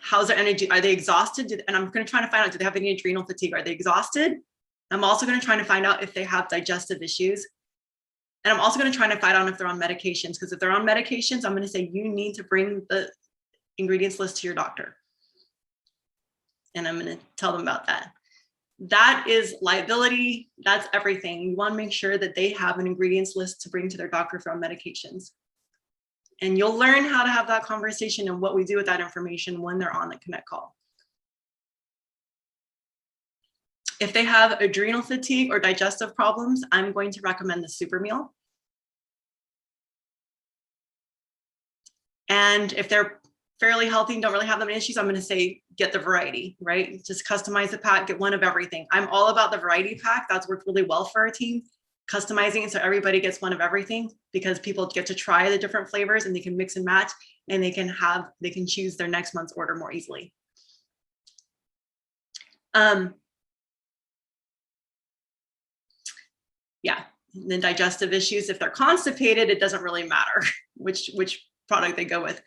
[SPEAKER 1] how's their energy? Are they exhausted? And I'm going to try to find out, do they have any adrenal fatigue? Are they exhausted? I'm also going to try to find out if they have digestive issues. And I'm also going to try to find out if they're on medications, because if they're on medications, I'm going to say, you need to bring the ingredients list to your doctor. And I'm going to tell them about that. That is liability. That's everything. You want to make sure that they have an ingredients list to bring to their doctor if they're on medications. And you'll learn how to have that conversation and what we do with that information when they're on the Connect call. If they have adrenal fatigue or digestive problems, I'm going to recommend the super meal. And if they're fairly healthy and don't really have that many issues, I'm going to say, get the variety, right? Just customize the pack, get one of everything. I'm all about the variety pack. That's worked really well for our team. Customizing it so everybody gets one of everything, because people get to try the different flavors and they can mix and match, and they can choose their next month's order more easily. Yeah, and then digestive issues, if they're constipated, it doesn't really matter which product they go with.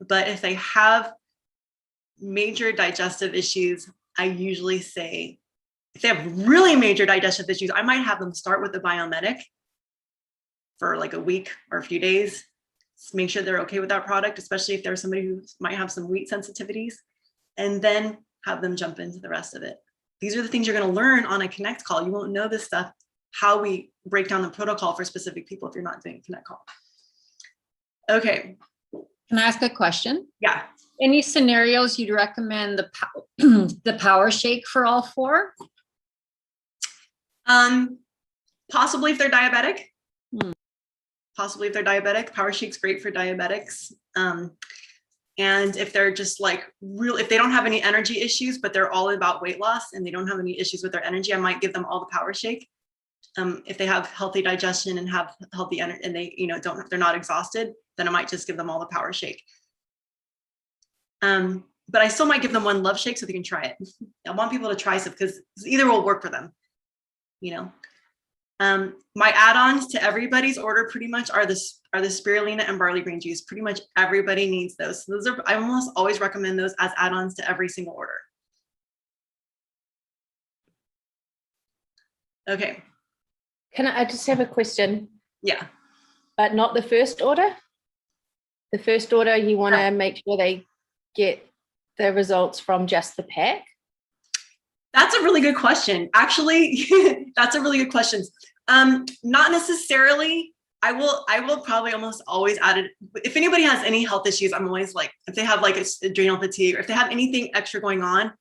[SPEAKER 1] But if they have major digestive issues, I usually say, if they have really major digestive issues, I might have them start with the Biomedic for like a week or a few days. Just make sure they're okay with that product, especially if there's somebody who might have some wheat sensitivities, and then have them jump into the rest of it. These are the things you're going to learn on a Connect call. You won't know this stuff, how we break down the protocol for specific people if you're not doing a Connect call. Okay.
[SPEAKER 2] Can I ask a question?
[SPEAKER 1] Yeah.
[SPEAKER 2] Any scenarios you'd recommend the power shake for all 4?
[SPEAKER 1] Possibly if they're diabetic. Possibly if they're diabetic, power shake's great for diabetics. And if they're just like if they don't have any energy issues, but they're all about weight loss and they don't have any issues with their energy, I might give them all the power shake. If they have healthy digestion and have healthy energy, and they, they're not exhausted, then I might just give them all the power shake. But I still might give them one love shake so they can try it. I want people to try stuff because either will work for them. My add-ons to everybody's order pretty much are the spirulina and barley green juice. Pretty much everybody needs those. So I almost always recommend those as add-ons to every single order. Okay.
[SPEAKER 8] Can I just have a question?
[SPEAKER 1] Yeah.
[SPEAKER 8] But not the first order? The first order, you want to make sure they get the results from just the pack?
[SPEAKER 1] That's a really good question. Actually, that's a really good question. Not necessarily. I will probably almost always add it. If anybody has any health issues, I'm always like, if they have like adrenal fatigue, or if they have anything extra going on,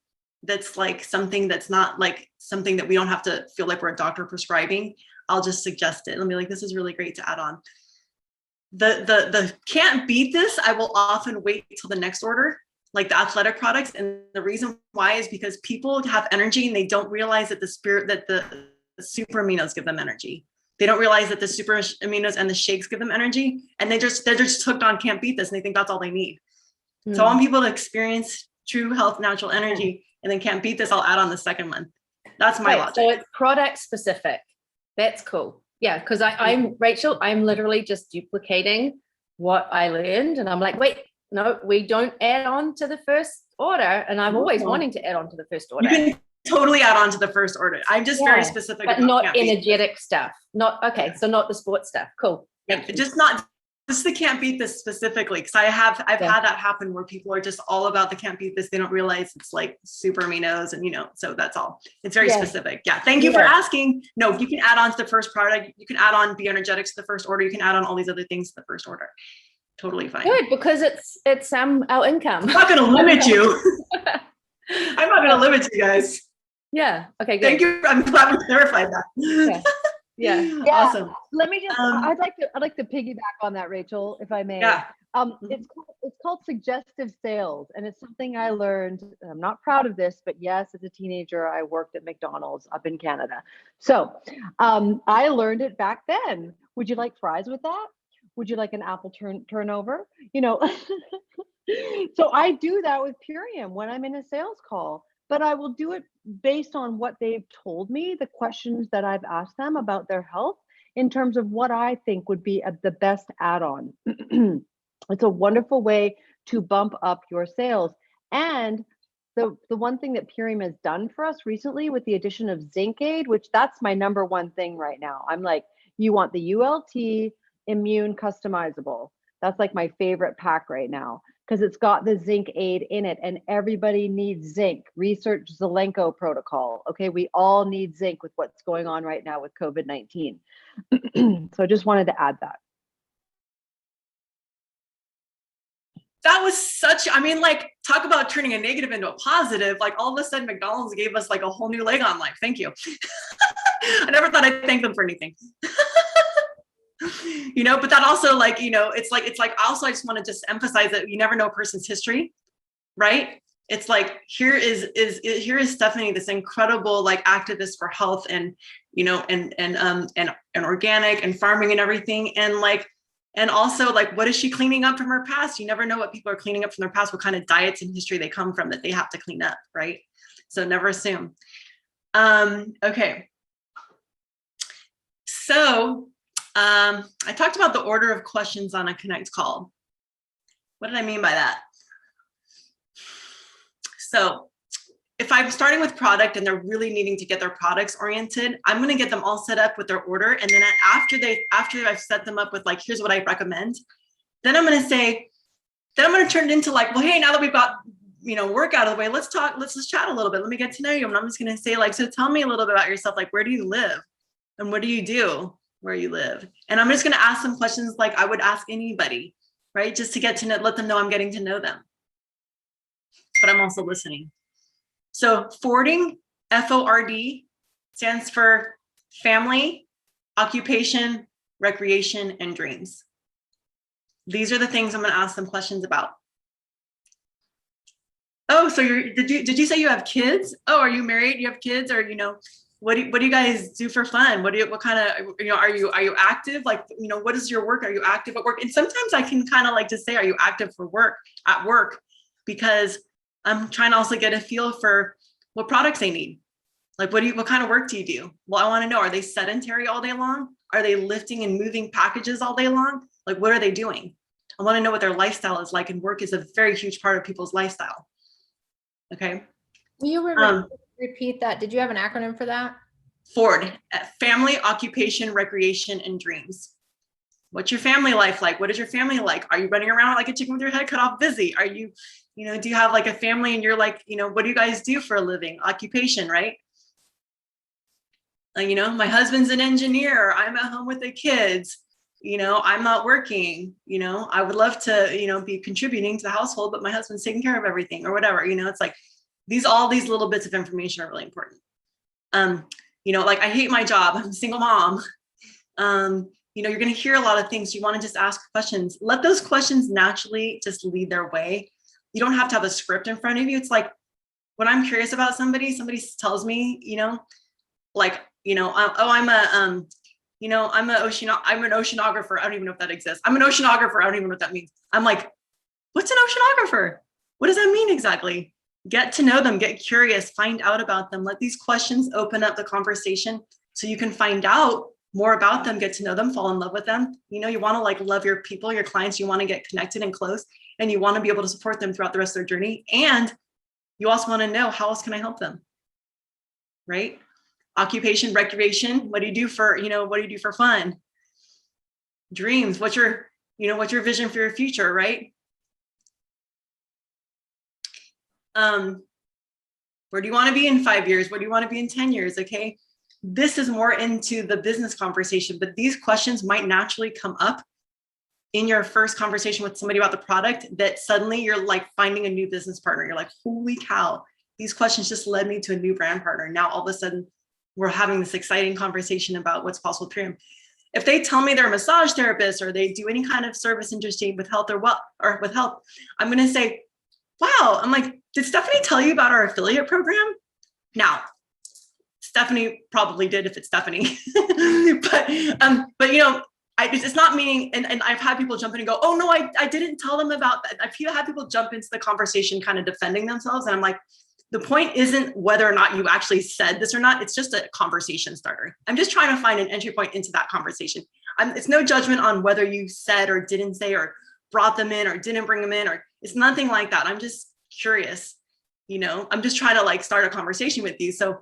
[SPEAKER 1] that's like something that's not like something that we don't have to feel like we're a doctor prescribing, I'll just suggest it. I'll be like, this is really great to add on. The can't beat this, I will often wait till the next order, like the athletic products. And the reason why is because people have energy and they don't realize that the super aminos give them energy. They don't realize that the super aminos and the shakes give them energy, and they're just hooked on can't beat this, and they think that's all they need. So I want people to experience true health, natural energy, and then can't beat this, I'll add on the second one. That's my logic.
[SPEAKER 8] So it's product specific. That's cool. Yeah, because I'm Rachel, I'm literally just duplicating what I learned, and I'm like, wait, no, we don't add on to the first order. And I'm always wanting to add on to the first order.
[SPEAKER 1] You can totally add on to the first order. I'm just very specific.
[SPEAKER 8] But not energetic stuff. Not okay. So not the sports stuff. Cool.
[SPEAKER 1] Just the can't beat this specifically, because I've had that happen where people are just all about the can't beat this. They don't realize it's like super aminos, and so that's all. It's very specific. Yeah. Thank you for asking. No, you can add on to the first product. You can add on Be Energetics to the first order. You can add on all these other things to the first order. Totally fine.
[SPEAKER 8] Good, because it's our income.
[SPEAKER 1] I'm not going to limit you. I'm not going to limit you guys.
[SPEAKER 8] Yeah. Okay. Good.
[SPEAKER 1] Thank you. I'm glad we clarified that.
[SPEAKER 8] Yeah.
[SPEAKER 1] Awesome.
[SPEAKER 3] Let me just, I'd like to piggyback on that, Rachel, if I may.
[SPEAKER 1] Yeah.
[SPEAKER 3] It's called suggestive sales, and it's something I learned. I'm not proud of this, but yes, as a teenager, I worked at McDonald's up in Canada. So I learned it back then. Would you like fries with that? Would you like an apple turnover? So I do that with Purium when I'm in a sales call, but I will do it based on what they've told me, the questions that I've asked them about their health. in terms of what I think would be the best add-on. It's a wonderful way to bump up your sales. And the one thing that Purium has done for us recently with the addition of Zinc Aid, which that's my number one thing right now. I'm like, you want the ULT Immune Customizable. That's like my favorite pack right now because it's got the Zinc Aid in it, and everybody needs zinc. Research Zelenko protocol. Okay, we all need zinc with what's going on right now with COVID-19. So I just wanted to add that.
[SPEAKER 1] That was such, I mean, like, talk about turning a negative into a positive. Like, all of a sudden, McDonald's gave us like a whole new leg on life. Thank you. I never thought I'd thank them for anything. You know, but that also, like, you know, it's like also, I just want to just emphasize that you never know a person's history, right? It's like, here is Stephanie, this incredible like activist for health and, you know, and organic and farming and everything. And like, and also like, what is she cleaning up from her past? You never know what people are cleaning up from their past, what kind of diets and history they come from that they have to clean up, right? So never assume. Okay. So I talked about the order of questions on a Connect call. What did I mean by that? So if I'm starting with product and they're really needing to get their products oriented, I'm going to get them all set up with their order. And then after I've set them up with like, here's what I recommend, then I'm going to say, then I'm going to turn it into like, well, hey, now that we've got, you know, work out of the way, let's talk, let's just chat a little bit. Let me get to know you. And I'm just going to say like, so tell me a little bit about yourself. Like, where do you live? And what do you do where you live? And I'm just going to ask some questions like I would ask anybody, right? Just to get to know, let them know I'm getting to know them. But I'm also listening. So FORD, F-O-R-D, stands for family, occupation, recreation, and dreams. These are the things I'm going to ask them questions about. Oh, so did you say you have kids? Oh, are you married? You have kids? Or, you know, what do you guys do for fun? What kind of, you know, are you active? Like, you know, what is your work? Are you active at work? And sometimes I can kind of like to say, are you active for work at work? Because I'm trying to also get a feel for what products they need. Like, what kind of work do you do? Well, I want to know, are they sedentary all day long? Are they lifting and moving packages all day long? Like, what are they doing? I want to know what their lifestyle is like, and work is a very huge part of people's lifestyle. Okay.
[SPEAKER 7] Will you repeat that? Did you have an acronym for that?
[SPEAKER 1] FORD, family, occupation, recreation, and dreams. What's your family life like? What is your family like? Are you running around like a chicken with your head cut off busy? Are you, you know, do you have like a family and you're like, you know, what do you guys do for a living? Occupation, right? You know, my husband's an engineer. I'm at home with the kids. You know, I'm not working. You know, I would love to, you know, be contributing to the household, but my husband's taking care of everything or whatever. You know, it's like all these little bits of information are really important. You know, like I hate my job. I'm a single mom. You know, you're going to hear a lot of things. You want to just ask questions. Let those questions naturally just lead their way. You don't have to have a script in front of you. It's like when I'm curious about somebody tells me, you know, like, you know, I'm an oceanographer. I don't even know if that exists. I'm an oceanographer. I don't even know what that means. I'm like, what's an oceanographer? What does that mean exactly? Get to know them, get curious, find out about them. Let these questions open up the conversation so you can find out more about them, get to know them, fall in love with them. You know, you want to like love your people, your clients, you want to get connected and close, and you want to be able to support them throughout the rest of their journey. And you also want to know, how else can I help them? Right? Occupation, recreation, what do you do for, you know, what do you do for fun? Dreams, what's your vision for your future, right? Where do you want to be in 5 years? Where do you want to be in 10 years? Okay. This is more into the business conversation, but these questions might naturally come up in your first conversation with somebody about the product, that suddenly you're like finding a new business partner. You're like, holy cow, these questions just led me to a new brand partner. Now, all of a sudden we're having this exciting conversation about what's possible with Purium. If they tell me they're a massage therapist or they do any kind of service interesting with health or with health, I'm going to say, wow. I'm like, did Stephanie tell you about our affiliate program? Now, Stephanie probably did if it's Stephanie, but you know, it's not meaning, and I've had people jump in and go, oh no, I didn't tell them about that. I've had people jump into the conversation kind of defending themselves. And I'm like, the point isn't whether or not you actually said this or not. It's just a conversation starter. I'm just trying to find an entry point into that conversation. It's no judgment on whether you said or didn't say or brought them in or didn't bring them in, or it's nothing like that. I'm just curious, I'm just trying to like start a conversation with you. So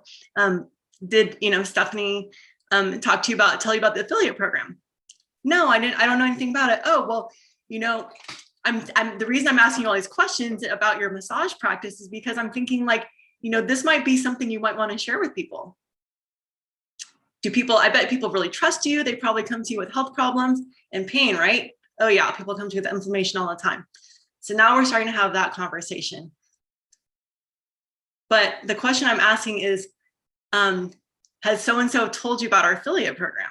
[SPEAKER 1] did, Stephanie tell you about the affiliate program? No, I didn't. I don't know anything about it. Oh, well, I'm the reason I'm asking you all these questions about your massage practice is because I'm thinking like, this might be something you might want to share with people. I bet people really trust you. They probably come to you with health problems and pain, right? Oh yeah, people come to you with inflammation all the time. So now we're starting to have that conversation. But the question I'm asking is, has so-and-so told you about our affiliate program?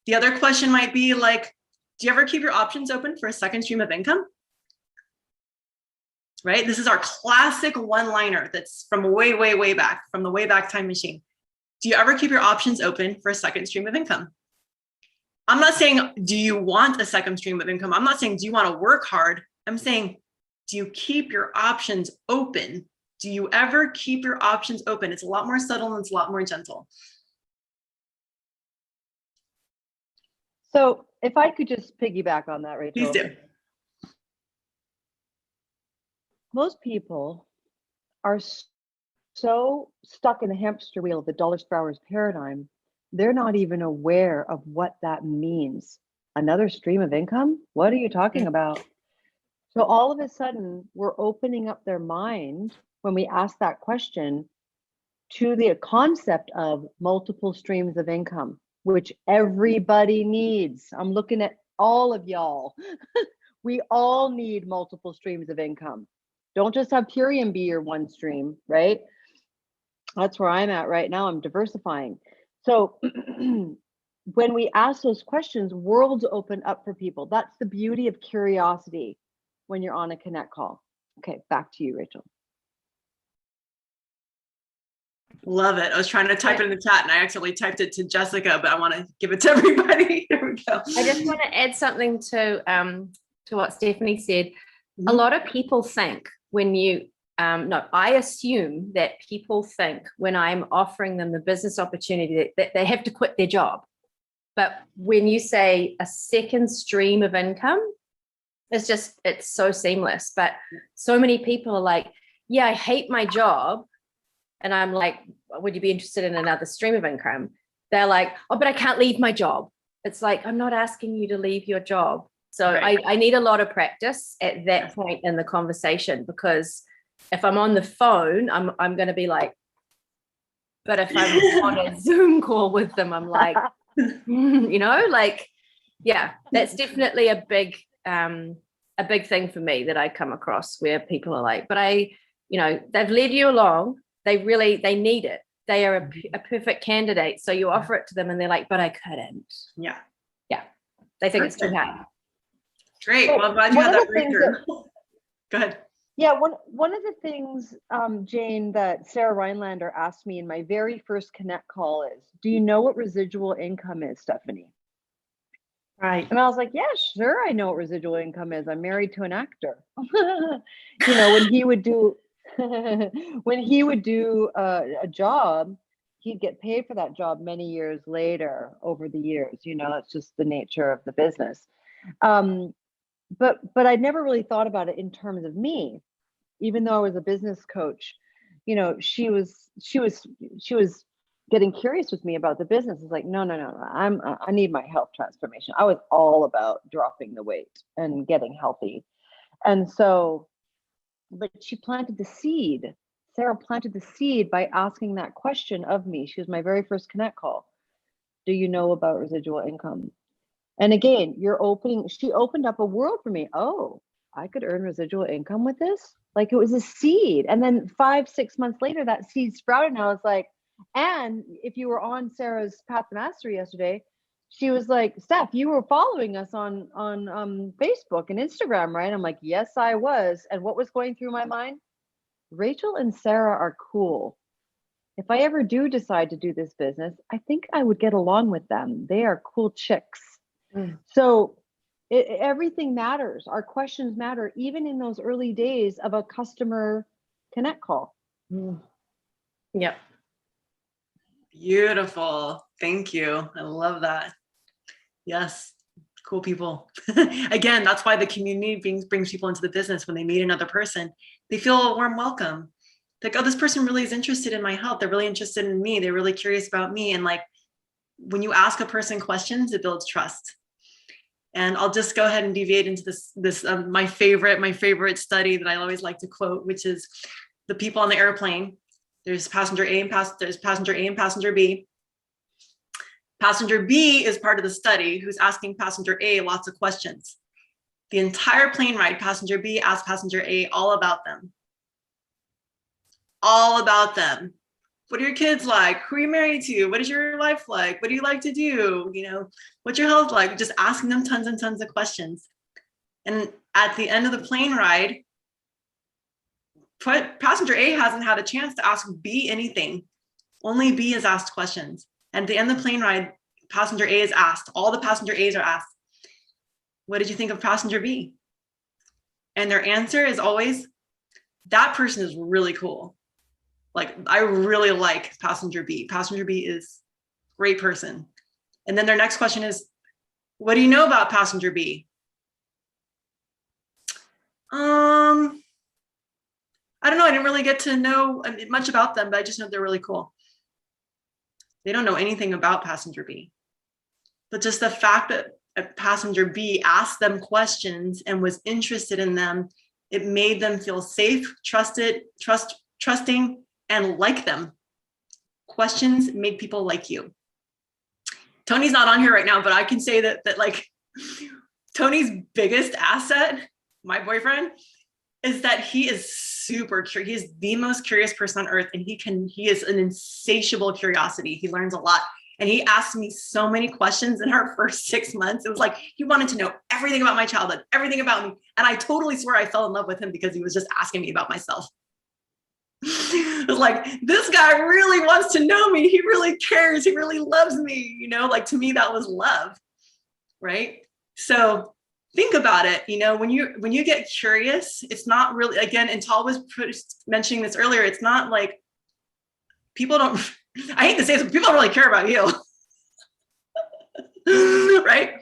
[SPEAKER 1] The other question might be like, do you ever keep your options open for a second stream of income? Right? This is our classic one-liner that's from way, way, way back, from the way back time machine. Do you ever keep your options open for a second stream of income? I'm not saying, do you want a second stream of income? I'm not saying, do you want to work hard? I'm saying, do you keep your options open? Do you ever keep your options open? It's a lot more subtle and it's a lot more gentle.
[SPEAKER 3] So if I could just piggyback on that, Rachel.
[SPEAKER 1] Please do.
[SPEAKER 3] Most people are so stuck in the hamster wheel of the dollars per hours paradigm, they're not even aware of what that means. Another stream of income? What are you talking about? So all of a sudden, we're opening up their mind when we ask that question to the concept of multiple streams of income, which everybody needs. I'm looking at all of y'all. We all need multiple streams of income. Don't just have Purium be your one stream, right? That's where I'm at right now. I'm diversifying. So when we ask those questions, worlds open up for people. That's the beauty of curiosity when you're on a Connect call. Okay, back to you, Rachel.
[SPEAKER 1] Love it. I was trying to type it in the chat and I accidentally typed it to Jessica, but I want to give it to everybody. Here we go.
[SPEAKER 8] I just want to add something to what Stephanie said. Mm-hmm. A lot of people think when you, I assume that people think when I'm offering them the business opportunity that they have to quit their job. But when you say a second stream of income, it's so seamless. But so many people are like, yeah, I hate my job. And I'm like, would you be interested in another stream of income? They're like, oh, but I can't leave my job. It's like, I'm not asking you to leave your job. So right. I need a lot of practice at that point in the conversation, because if I'm on the phone, I'm going to be like, but if I'm on a Zoom call with them, I'm like, that's definitely a big thing for me that I come across where people are like, but they've led you along. They need it. They are a perfect candidate. So you offer it to them and they're like, but I couldn't.
[SPEAKER 1] Yeah.
[SPEAKER 8] Yeah. They think it's too hard.
[SPEAKER 1] Great. Well, I'm glad you had that breakthrough. Go ahead.
[SPEAKER 3] Yeah. One of the things, Jane, that Sarah Rhinelander asked me in my very first Connect call is, do you know what residual income is, Stephanie?
[SPEAKER 8] Right.
[SPEAKER 3] And I was like, yeah, sure. I know what residual income is. I'm married to an actor. When he would do a job, he'd get paid for that job many years later over the years. That's just the nature of the business. But I'd never really thought about it in terms of me, even though I was a business coach. She was getting curious with me about the business. It's like, no, I need my health transformation. I was all about dropping the weight and getting healthy. And so, but she planted the seed. Sarah planted the seed by asking that question of me. She was my very first Connect call. Do you know about residual income? And again, she opened up a world for me. Oh, I could earn residual income with this? Like, it was a seed. And then 5-6 months later, that seed sprouted. And I was like, and if you were on Sarah's Path to Mastery yesterday, she was like, Steph, you were following us on Facebook and Instagram, right? I'm like, yes, I was. And what was going through my mind? Rachel and Sarah are cool. If I ever do decide to do this business, I think I would get along with them. They are cool chicks. So everything matters. Our questions matter, even in those early days of a customer Connect call.
[SPEAKER 8] Yep.
[SPEAKER 1] Beautiful. Thank you. I love that. Yes. Cool people. Again, that's why the community brings people into the business. When they meet another person, they feel a warm welcome. Like, oh, this person really is interested in my health. They're really interested in me. They're really curious about me. And like, when you ask a person questions, it builds trust. And I'll just go ahead and deviate into this my favorite study that I always like to quote, which is the people on the airplane. There's passenger A and passenger B. Passenger B is part of the study who's asking passenger A lots of questions. The entire plane ride, passenger B asked passenger A all about them. All about them. What are your kids like? Who are you married to? What is your life like? What do you like to do? You know, what's your health like? Just asking them tons and tons of questions. And at the end of the plane ride, passenger A hasn't had a chance to ask B anything. Only B has asked questions. And at the end of the plane ride, passenger A is asked, all the passenger A's are asked, what did you think of passenger B? And their answer is always, that person is really cool. Like, I really like passenger B. Passenger B is a great person. And then their next question is, what do you know about passenger B? I don't know. I didn't really get to know much about them, but I just know they're really cool. They don't know anything about passenger B. But just the fact that passenger B asked them questions and was interested in them, it made them feel safe, trusting, and like them. Questions make people like you. Tony's not on here right now, but I can say that like Tony's biggest asset, my boyfriend, is that he is super curious. He is the most curious person on earth, and he is an insatiable curiosity. He learns a lot. And he asked me so many questions in our first 6 months. It was like he wanted to know everything about my childhood, everything about me. And I totally swear I fell in love with him because he was just asking me about myself. It was like, this guy really wants to know me. He really cares. He really loves me. You know, like, to me, that was love, right? So think about it. You know, when you get curious, it's not really, again, and Tal was mentioning this earlier, it's not like people don't, I hate to say this, but people don't really care about you. Right?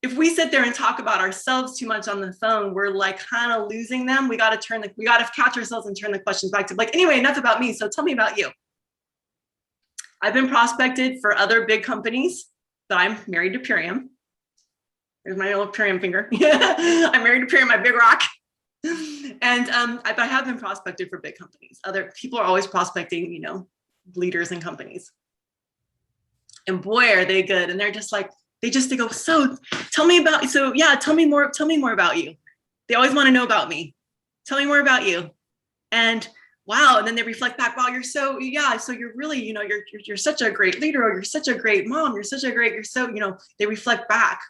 [SPEAKER 1] If we sit there and talk about ourselves too much on the phone, we're like kind of losing them. We got to catch ourselves and turn the questions back to like, anyway, enough about me. So tell me about you. I've been prospected for other big companies, but I'm married to Purium. There's my little Purium finger. I'm married to Purium, my big rock. And I have been prospected for big companies. Other people are always prospecting, you know, leaders in companies. And boy, are they good. And they're just like, they go, so tell me more about you. They always want to know about me. Tell me more about you. And wow. And then they reflect back, wow, so you're really, you know, you're such a great leader, or you're such a great mom. They reflect back.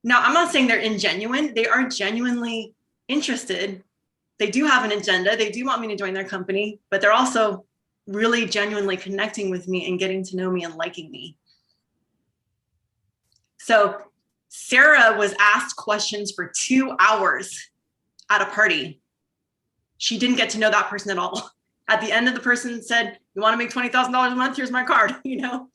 [SPEAKER 1] Now, I'm not saying they're ingenuine. They are genuinely interested. They do have an agenda. They do want me to join their company, but they're also really genuinely connecting with me and getting to know me and liking me. So Sarah was asked questions for 2 hours at a party. She didn't get to know that person at all. At the end of the person said, you want to make $20,000 a month? Here's my card, you know?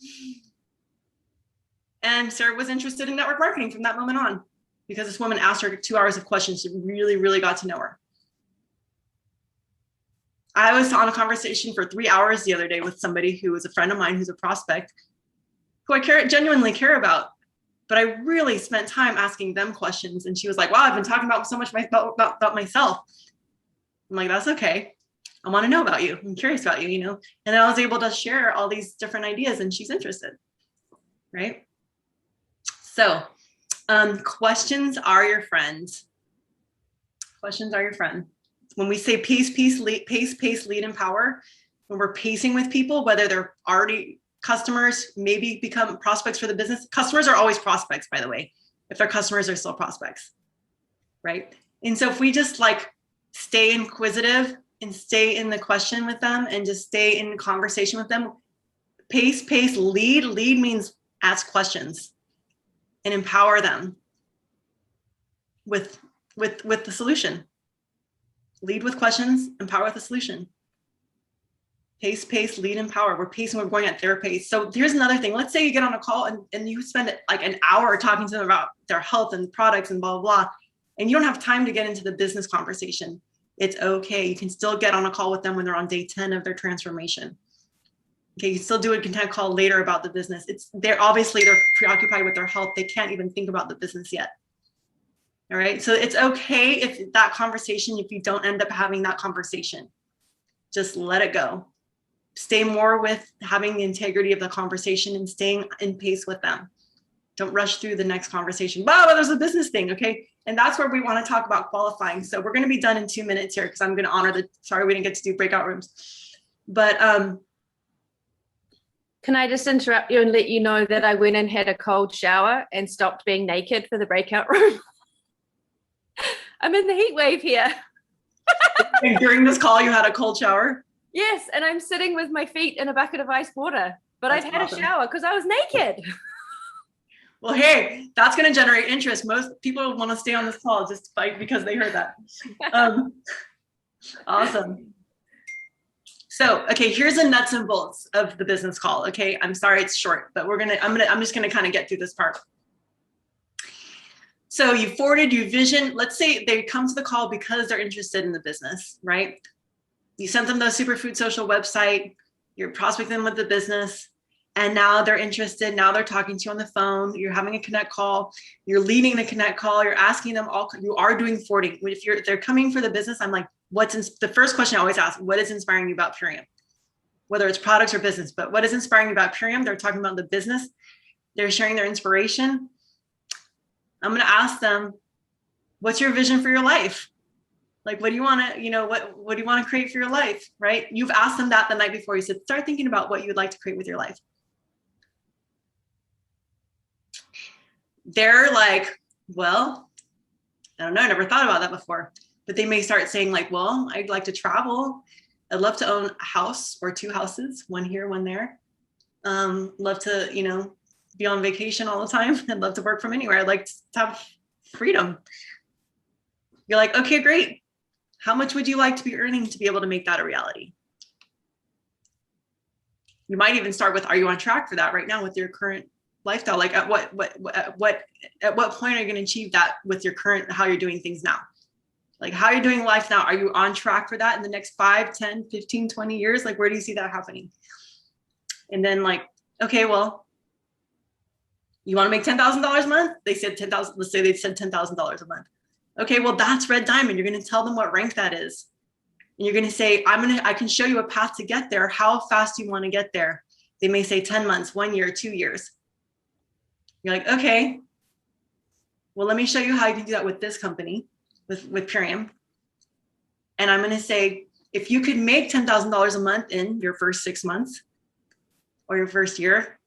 [SPEAKER 1] And Sarah was interested in network marketing from that moment on, because this woman asked her 2 hours of questions. She really, really got to know her. I was on a conversation for 3 hours the other day with somebody who was a friend of mine, who's a prospect, who I genuinely care about. But I really spent time asking them questions. And she was like, wow, I've been talking about so much about myself. I'm like, that's okay. I want to know about you. I'm curious about you, you know? And then I was able to share all these different ideas, and she's interested, right? So questions are your friends. Questions are your friend. When we say pace, lead, empower, when we're pacing with people, whether they're already customers, maybe become prospects for the business. Customers are always prospects, by the way. If they're customers, they're still prospects, right? And so if we just like stay inquisitive and stay in the question with them and just stay in conversation with them, pace, lead means ask questions and empower them with the solution. Lead with questions, empower with a solution. Pace, lead, empower. We're pacing, we're going at their pace. So here's another thing. Let's say you get on a call and you spend like an hour talking to them about their health and products and blah, blah, blah, and you don't have time to get into the business conversation. It's okay. You can still get on a call with them when they're on day 10 of their transformation. Okay, you can still do a content call later about the business. They're preoccupied with their health. They can't even think about the business yet. All right, so it's okay if you don't end up having that conversation, just let it go. Stay more with having the integrity of the conversation and staying in pace with them. Don't rush through the next conversation. Wow, there's a business thing, okay? And that's where we want to talk about qualifying. So we're going to be done in 2 minutes here because I'm going to honor sorry, we didn't get to do breakout rooms. But
[SPEAKER 8] can I just interrupt you and let you know that I went and had a cold shower and stopped being naked for the breakout room? I'm in the heat wave here.
[SPEAKER 1] And during this call, you had a cold shower?
[SPEAKER 8] Yes, and I'm sitting with my feet in a bucket of ice water, but
[SPEAKER 1] That's
[SPEAKER 8] I've had
[SPEAKER 1] awesome.
[SPEAKER 8] a shower because I was naked.
[SPEAKER 1] Well, hey, that's going to generate interest. Most people want to stay on this call just because they heard that. Awesome. So, okay, here's the nuts and bolts of the business call. Okay, I'm sorry it's short, but I'm just gonna kind of get through this part. So you forwarded your vision. Let's say they come to the call because they're interested in the business, right? You sent them the Superfood Social website. You're prospecting them with the business, and now they're interested. Now they're talking to you on the phone. You're having a connect call. You're leading the connect call. You're asking them all. You are doing forwarding. If they're coming for the business, I'm like, the first question I always ask, what is inspiring you about Purium? Whether it's products or business, but what is inspiring you about Purium? They're talking about the business. They're sharing their inspiration. I'm going to ask them, what's your vision for your life? Like, what do you want to, what do you want to create for your life, right? You've asked them that the night before. You said, start thinking about what you would like to create with your life. They're like, well, I don't know. I never thought about that before. But they may start saying like, well, I'd like to travel. I'd love to own a house or 2 houses, one here, one there. Love to, be on vacation all the time. I'd love to work from anywhere. I'd like to have freedom. You're like, okay, great. How much would you like to be earning to be able to make that a reality? You might even start with, are you on track for that right now with your current lifestyle? Like at what point are you going to achieve that with your current, how you're doing things now? Like how you're doing life now, are you on track for that in the next 5, 10, 15, 20 years? Like, where do you see that happening? And then like, okay, well, you want to make $10,000 a month? They said 10,000, let's say they said $10,000 a month. Okay, well, that's Red Diamond. You're going to tell them what rank that is. And you're going to say, I can show you a path to get there. How fast do you want to get there? They may say 10 months, 1 year, 2 years. You're like, okay, well, let me show you how you can do that with this company, with Purium. And I'm going to say, if you could make $10,000 a month in your first 6 months or your first year,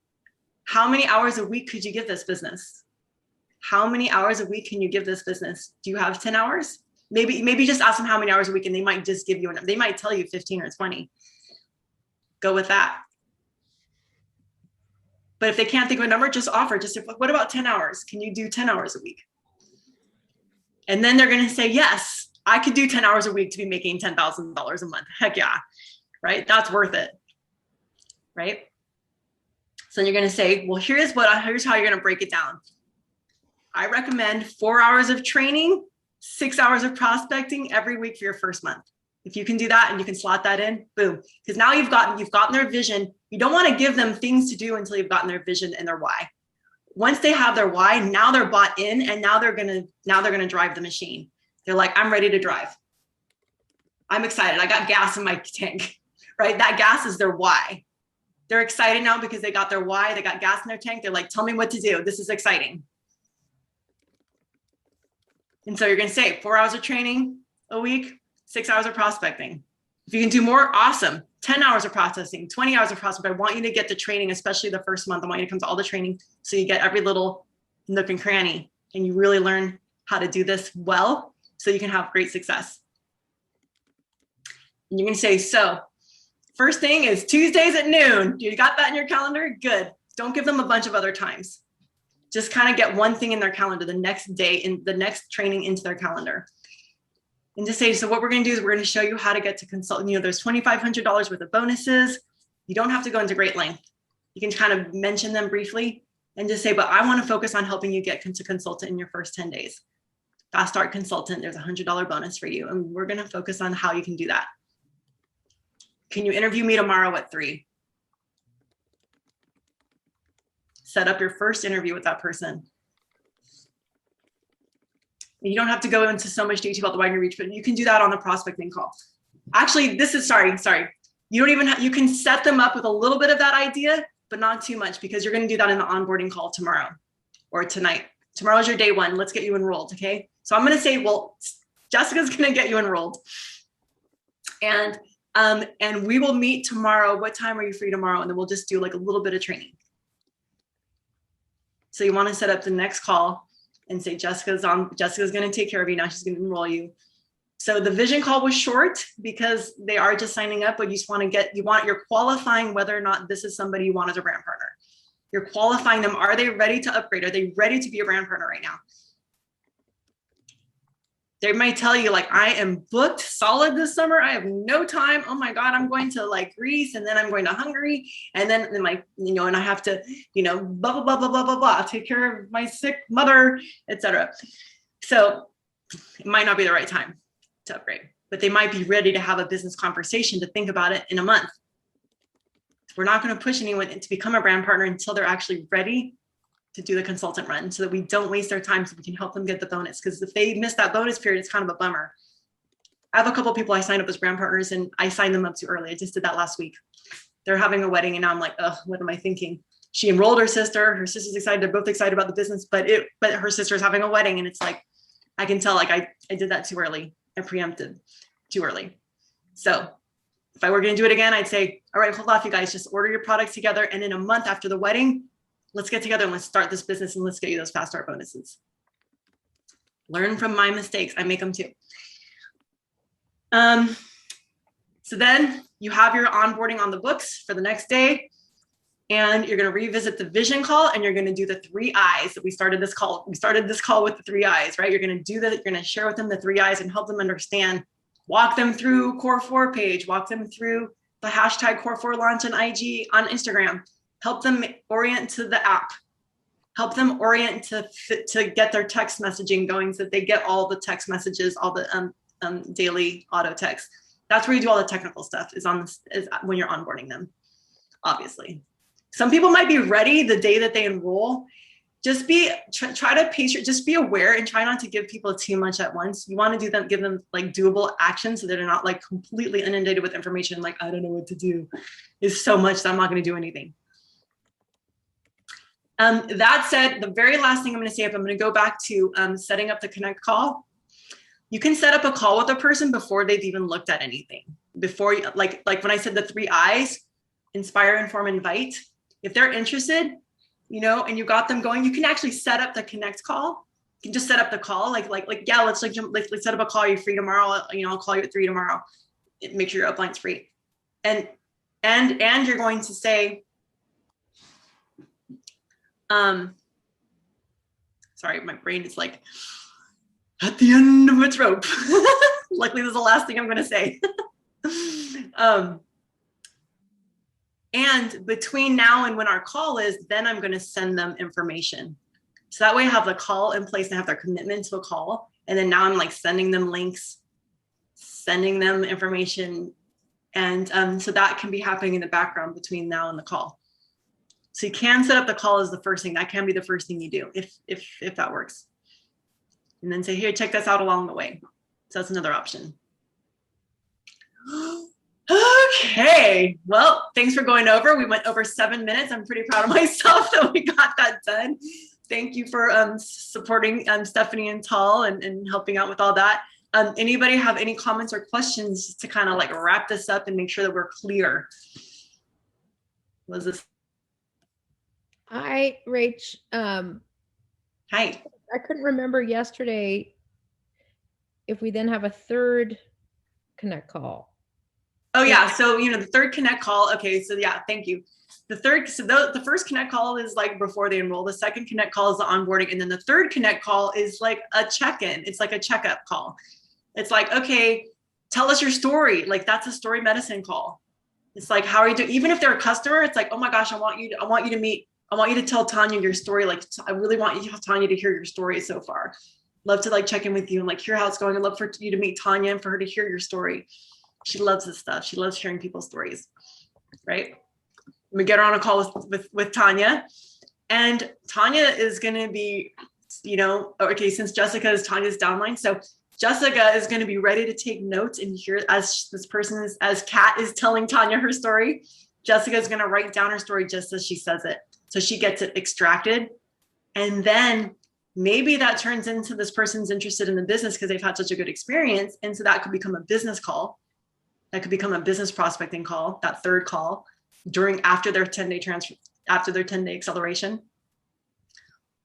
[SPEAKER 1] how many hours a week could you give this business? How many hours a week can you give this business? Do you have 10 hours? Maybe just ask them how many hours a week, and they might just give you, they might tell you 15 or 20. Go with that. But if they can't think of a number, just offer, what about 10 hours? Can you do 10 hours a week? And then they're going to say, yes, I could do 10 hours a week to be making $10,000 a month. Heck yeah, right? That's worth it, right? So you're going to say, well, here's how you're going to break it down. I recommend 4 hours of training, 6 hours of prospecting every week for your first month. If you can do that and you can slot that in, boom. Because now you've gotten their vision. You don't want to give them things to do until you've gotten their vision and their why. Once they have their why, now they're bought in, and now they're gonna drive the machine. They're like, I'm ready to drive. I'm excited. I got gas in my tank, right? That gas is their why. They're excited now because they got their why. They got gas in their tank. They're like, tell me what to do. This is exciting. And so you're going to say 4 hours of training a week, 6 hours of prospecting. If you can do more, awesome. 10 hours of processing, 20 hours of prospecting. I want you to get the training, especially the first month. I want you to come to all the training so you get every little nook and cranny and you really learn how to do this well so you can have great success. And you're going to say, so first thing is Tuesdays at noon. You got that in your calendar? Good. Don't give them a bunch of other times. Just kind of get one thing in their calendar the next day, in the next training into their calendar. And just say, so what we're going to do is we're going to show you how to get to consult. You know, there's $2,500 worth of bonuses. You don't have to go into great length. You can kind of mention them briefly and just say, but I want to focus on helping you get to consultant in your first 10 days. Fast Start Consultant, there's a $100 bonus for you. And we're going to focus on how you can do that. Can you interview me tomorrow at 3? Set up your first interview with that person. You don't have to go into so much detail about the wide reach, but you can do that on the prospecting call. Actually, this is, sorry. You don't even have, you can set them up with a little bit of that idea, but not too much, because you're going to do that in the onboarding call tomorrow or tonight. Tomorrow's your day 1. Let's get you enrolled. Okay. So I'm going to say, well, Jessica's going to get you enrolled. And we will meet tomorrow. What time are you free tomorrow? And then we'll just do like a little bit of training. So you want to set up the next call and say, Jessica's going to take care of you now. She's going to enroll you. So the vision call was short because they are just signing up, but you just want to you're qualifying whether or not this is somebody you want as a brand partner. You're qualifying them. Are they ready to upgrade? Are they ready to be a brand partner right now? They might tell you like, I am booked solid this summer. I have no time. Oh my God, I'm going to like Greece, and then I'm going to Hungary. And then my, and I have to, blah, blah, blah, blah, blah, blah, blah, take care of my sick mother, etc. So it might not be the right time to upgrade, but they might be ready to have a business conversation to think about it in a month. We're not going to push anyone to become a brand partner until they're actually ready to do the consultant run, so that we don't waste their time, so we can help them get the bonus. Because if they miss that bonus period, it's kind of a bummer. I have a couple of people I signed up as brand partners, and I signed them up too early. I just did that last week. They're having a wedding, and now I'm like, oh, what am I thinking? She enrolled her sister. Her sister's excited. They're both excited about the business, but her sister's having a wedding, and it's like, I can tell like I did that too early. I preempted too early. So if I were going to do it again, I'd say, all right, hold off, you guys. Just order your products together, and in a month after the wedding, let's get together and let's start this business, and let's get you those fast start bonuses. Learn from my mistakes. I make them too. So then you have your onboarding on the books for the next day, and you're going to revisit the vision call, and you're going to do the 3 I's that we started this call. We started this call with the 3 I's, right? You're going to do that. You're going to share with them the 3 I's and help them understand, walk them through Core 4 page, walk them through the hashtag Core 4 launch on IG, on Instagram. Help them orient to the app. Help them orient to get their text messaging going, so that they get all the text messages, all the daily auto text. That's where you do all the technical stuff, is when you're onboarding them, obviously. Some people might be ready the day that they enroll. Just try to pace just be aware, and try not to give people too much at once. You want to give them like doable actions, so that they're not like completely inundated with information. Like, I don't know what to do. It's so much that I'm not going to do anything. That said, the very last thing I'm going to say, if I'm going to go back to setting up the connect call, you can set up a call with a person before they've even looked at anything. Before, like when I said the 3 I's, inspire, inform, invite. If they're interested, and you got them going, you can actually set up the connect call. You can just set up the call, yeah, let's set up a call. You're free tomorrow. I'll call you at 3 tomorrow. Make sure your upline's free, and you're going to say. Sorry, my brain is like at the end of its rope. Luckily, this is the last thing I'm going to say. And between now and when our call is, then I'm going to send them information. So that way I have the call in place and have their commitment to a call. And then now I'm like sending them links, sending them information. And so that can be happening in the background between now and the call. So you can set up the call as the first thing. That can be the first thing you do if that works. And then say, here, check this out along the way. So that's another option. Okay, well, thanks for going over. We went over 7 minutes. I'm pretty proud of myself that we got that done. Thank you for supporting Stephanie and Tal and helping out with all that. Anybody have any comments or questions just to kind of like wrap this up and make sure that we're clear? Was this?
[SPEAKER 7] Hi, Rach.
[SPEAKER 1] Hi.
[SPEAKER 7] I couldn't remember yesterday if we then have a third connect call.
[SPEAKER 1] Oh yeah, so the third connect call. Okay, so yeah, thank you. The first connect call is like before they enroll. The second connect call is the onboarding, and then the third connect call is like a check-in. It's like a checkup call. It's like, okay, tell us your story. Like that's a story medicine call. It's like, how are you doing? Even if they're a customer, it's like, oh my gosh, I want you to tell Tanya your story. Like, I really want you, Tanya, to hear your story so far. Love to like check in with you and like hear how it's going. I'd love for you to meet Tanya and for her to hear your story. She loves this stuff. She loves hearing people's stories, right? We get her on a call with Tanya, and Tanya is going to be, okay, since Jessica is Tanya's downline, so Jessica is going to be ready to take notes and hear as Kat is telling Tanya her story. Jessica is going to write down her story just as she says it, so she gets it extracted, and then maybe that turns into this person's interested in the business because they've had such a good experience, and so that could become a business call. That could become a business prospecting call, that third call after their 10-day transfer, after their 10-day acceleration.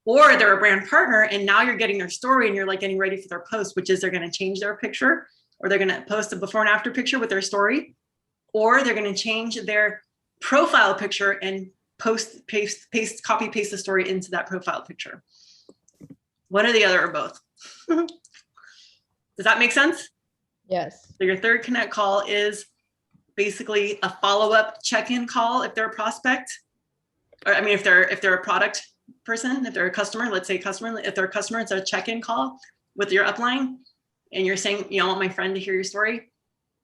[SPEAKER 1] Or they're a brand partner and now you're getting their story and you're like getting ready for their post, which is they're going to change their picture, or they're going to post a before and after picture with their story, or they're going to change their profile picture and copy paste the story into that profile picture. One or the other or both. Does that make sense?
[SPEAKER 7] Yes.
[SPEAKER 1] So your third connect call is basically a follow-up check-in call if they're a prospect. Or I mean, if they're a product person, if they're a customer, let's say customer, if they're a customer, it's a check-in call with your upline. And you're saying, I want my friend to hear your story.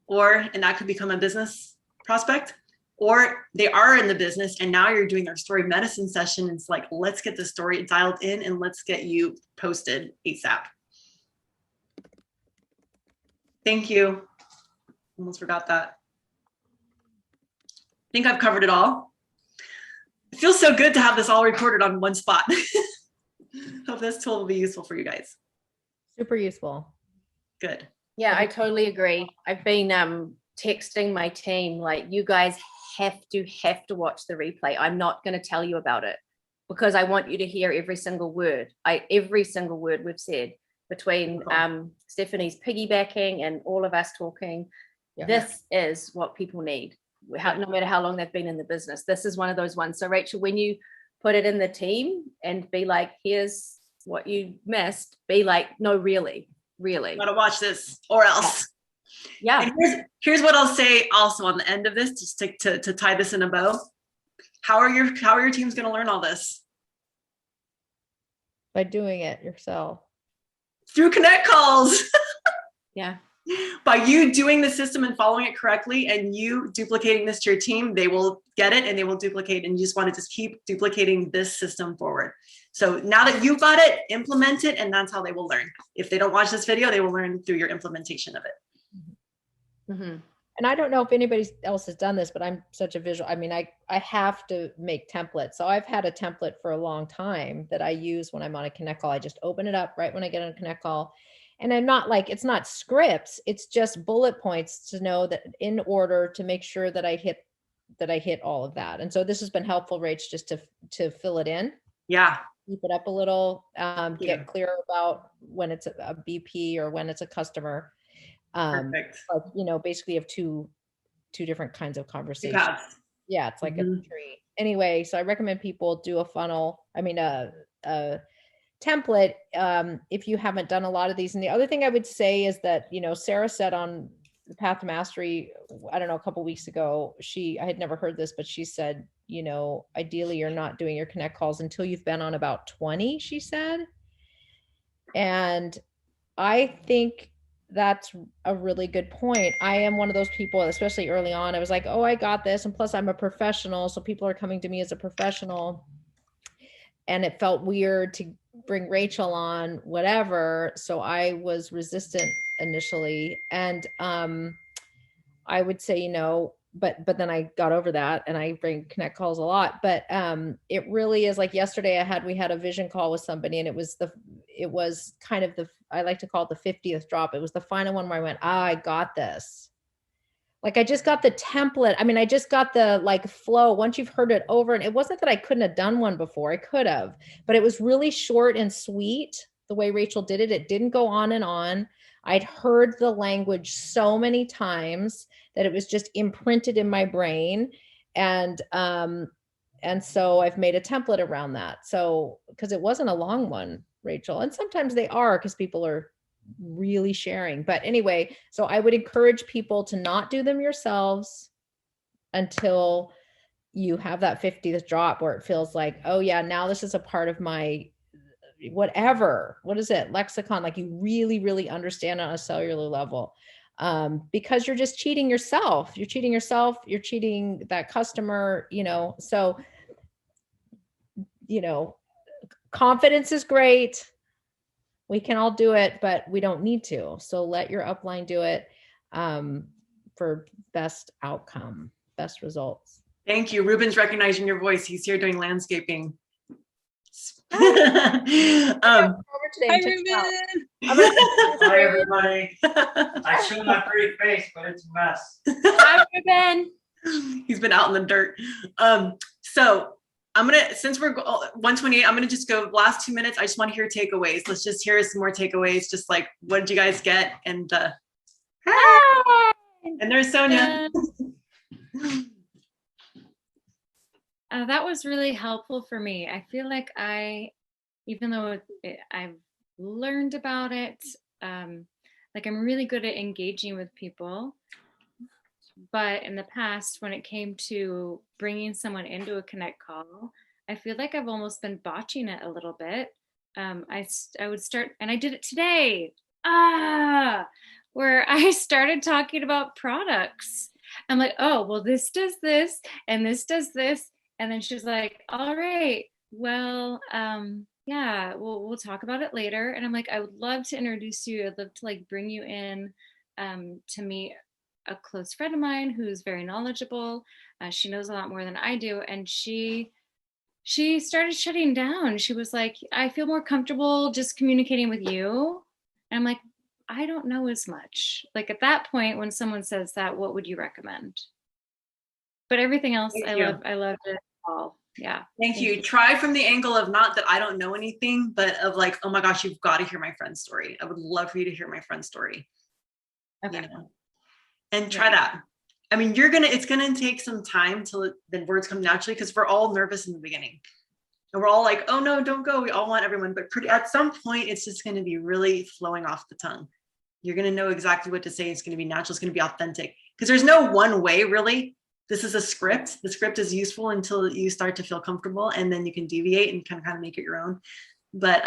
[SPEAKER 1] And that could become a business prospect. Or they are in the business and now you're doing their story medicine session. It's like, let's get the story dialed in and let's get you posted ASAP. Thank you. Almost forgot that. I think I've covered it all. It feels so good to have this all recorded on one spot. Hope this tool will be useful for you guys.
[SPEAKER 7] Super useful.
[SPEAKER 1] Good.
[SPEAKER 8] Yeah, I totally agree. I've been texting my team, like, you guys have to watch the replay. I'm not going to tell you about it because I want you to hear every single word. Every single word we've said between Stephanie's piggybacking and all of us talking. Yeah. This is what people need. No matter how long they've been in the business, this is one of those ones. So Rachel, when you put it in the team and be like, here's what you missed, be like, no, really.
[SPEAKER 1] Gotta watch this or else.
[SPEAKER 8] Yeah.
[SPEAKER 1] And here's what I'll say also on the end of this, just to tie this in a bow. How are your teams going to learn all this?
[SPEAKER 7] By doing it yourself.
[SPEAKER 1] Through connect calls.
[SPEAKER 8] Yeah.
[SPEAKER 1] By you doing the system and following it correctly and you duplicating this to your team, they will get it and they will duplicate, and you just want to just keep duplicating this system forward. So now that you've got it, implement it, and that's how they will learn. If they don't watch this video, they will learn through your implementation of it.
[SPEAKER 7] Mm-hmm. And I don't know if anybody else has done this, but I'm such a visual. I mean, I have to make templates. So I've had a template for a long time that I use when I'm on a connect call. I just open it up right when I get on a connect call. And I'm not like, it's not scripts. It's just bullet points to know that in order to make sure that I hit all of that. And so this has been helpful, Rach, just to fill it in.
[SPEAKER 1] Yeah.
[SPEAKER 7] Keep it up a little, get clear about when it's a BP or when it's a customer.
[SPEAKER 1] Perfect.
[SPEAKER 7] But, basically you have two different kinds of conversations. Yeah, it's like a tree. Anyway, so I recommend people do a funnel. I mean, a template if you haven't done a lot of these. And the other thing I would say is that, Sarah said on the Path to Mastery, I don't know, a couple of weeks ago, I had never heard this, but she said, ideally you're not doing your connect calls until you've been on about 20, she said. And I think that's a really good point. I am one of those people, especially early on, I was like, oh, I got this. And plus I'm a professional. So people are coming to me as a professional. And it felt weird to bring Rachel on, whatever. So I was resistant initially. And I would say, but then I got over that and I bring connect calls a lot. But it really is like yesterday we had a vision call with somebody, and it was kind of I like to call it the 50th drop. It was the final one where I went, I got this. Like I just got the template. I mean, I just got the flow once you've heard it over. And it wasn't that I couldn't have done one before. I could have, but it was really short and sweet the way Rachel did it. It didn't go on and on. I'd heard the language so many times that it was just imprinted in my brain. And so I've made a template around that. So, because it wasn't a long one, Rachel. And sometimes they are, because people are really sharing. But anyway, so I would encourage people to not do them yourselves until you have that 50th drop where it feels like, oh yeah, now this is a part of my whatever, what is it, lexicon, like you really, really understand on a cellular level. Because you're just cheating yourself. You're cheating yourself. You're cheating that customer, so, confidence is great. We can all do it, but we don't need to. So let your upline do it for best outcome, best results.
[SPEAKER 1] Thank you. Ruben's recognizing your voice. He's here doing landscaping.
[SPEAKER 4] Hi, Ruben.
[SPEAKER 9] Hi, everybody. I show my pretty face, but it's a mess.
[SPEAKER 8] Hi, Ruben.
[SPEAKER 1] He's been out in the dirt. So I'm gonna, since we're 128, I'm gonna just go last 2 minutes. I just want to hear takeaways. Let's just hear some more takeaways. Just like, what did you guys get? And and there's Sonia.
[SPEAKER 2] That was really helpful for me. I feel like even though I've learned about it, like I'm really good at engaging with people. But in the past, when it came to bringing someone into a connect call, I feel like I've almost been botching it a little bit. I would start, and I did it today, where I started talking about products. I'm like, oh, well, this does this, and this does this. And then she's like, all right, well, yeah, we'll talk about it later. And I'm like, I would love to introduce you. I'd love to like bring you in to meet a close friend of mine who's very knowledgeable. She knows a lot more than I do. And she started shutting down. She was like, I feel more comfortable just communicating with you. And I'm like, I don't know as much. Like at that point, when someone says that, what would you recommend? But everything else, I loved it all. Yeah.
[SPEAKER 1] Thank you. Try from the angle of not that I don't know anything, but of like, oh my gosh, you've got to hear my friend's story. I would love for you to hear my friend's story.
[SPEAKER 2] Okay.
[SPEAKER 1] And try that. I mean, it's gonna take some time till the words come naturally, because we're all nervous in the beginning. And we're all like, oh no, don't go. We all want everyone, but at some point, it's just gonna be really flowing off the tongue. You're gonna know exactly what to say. It's gonna be natural. It's gonna be authentic, because there's no one way really. This is a script. The script is useful until you start to feel comfortable, and then you can deviate and kind of make it your own. But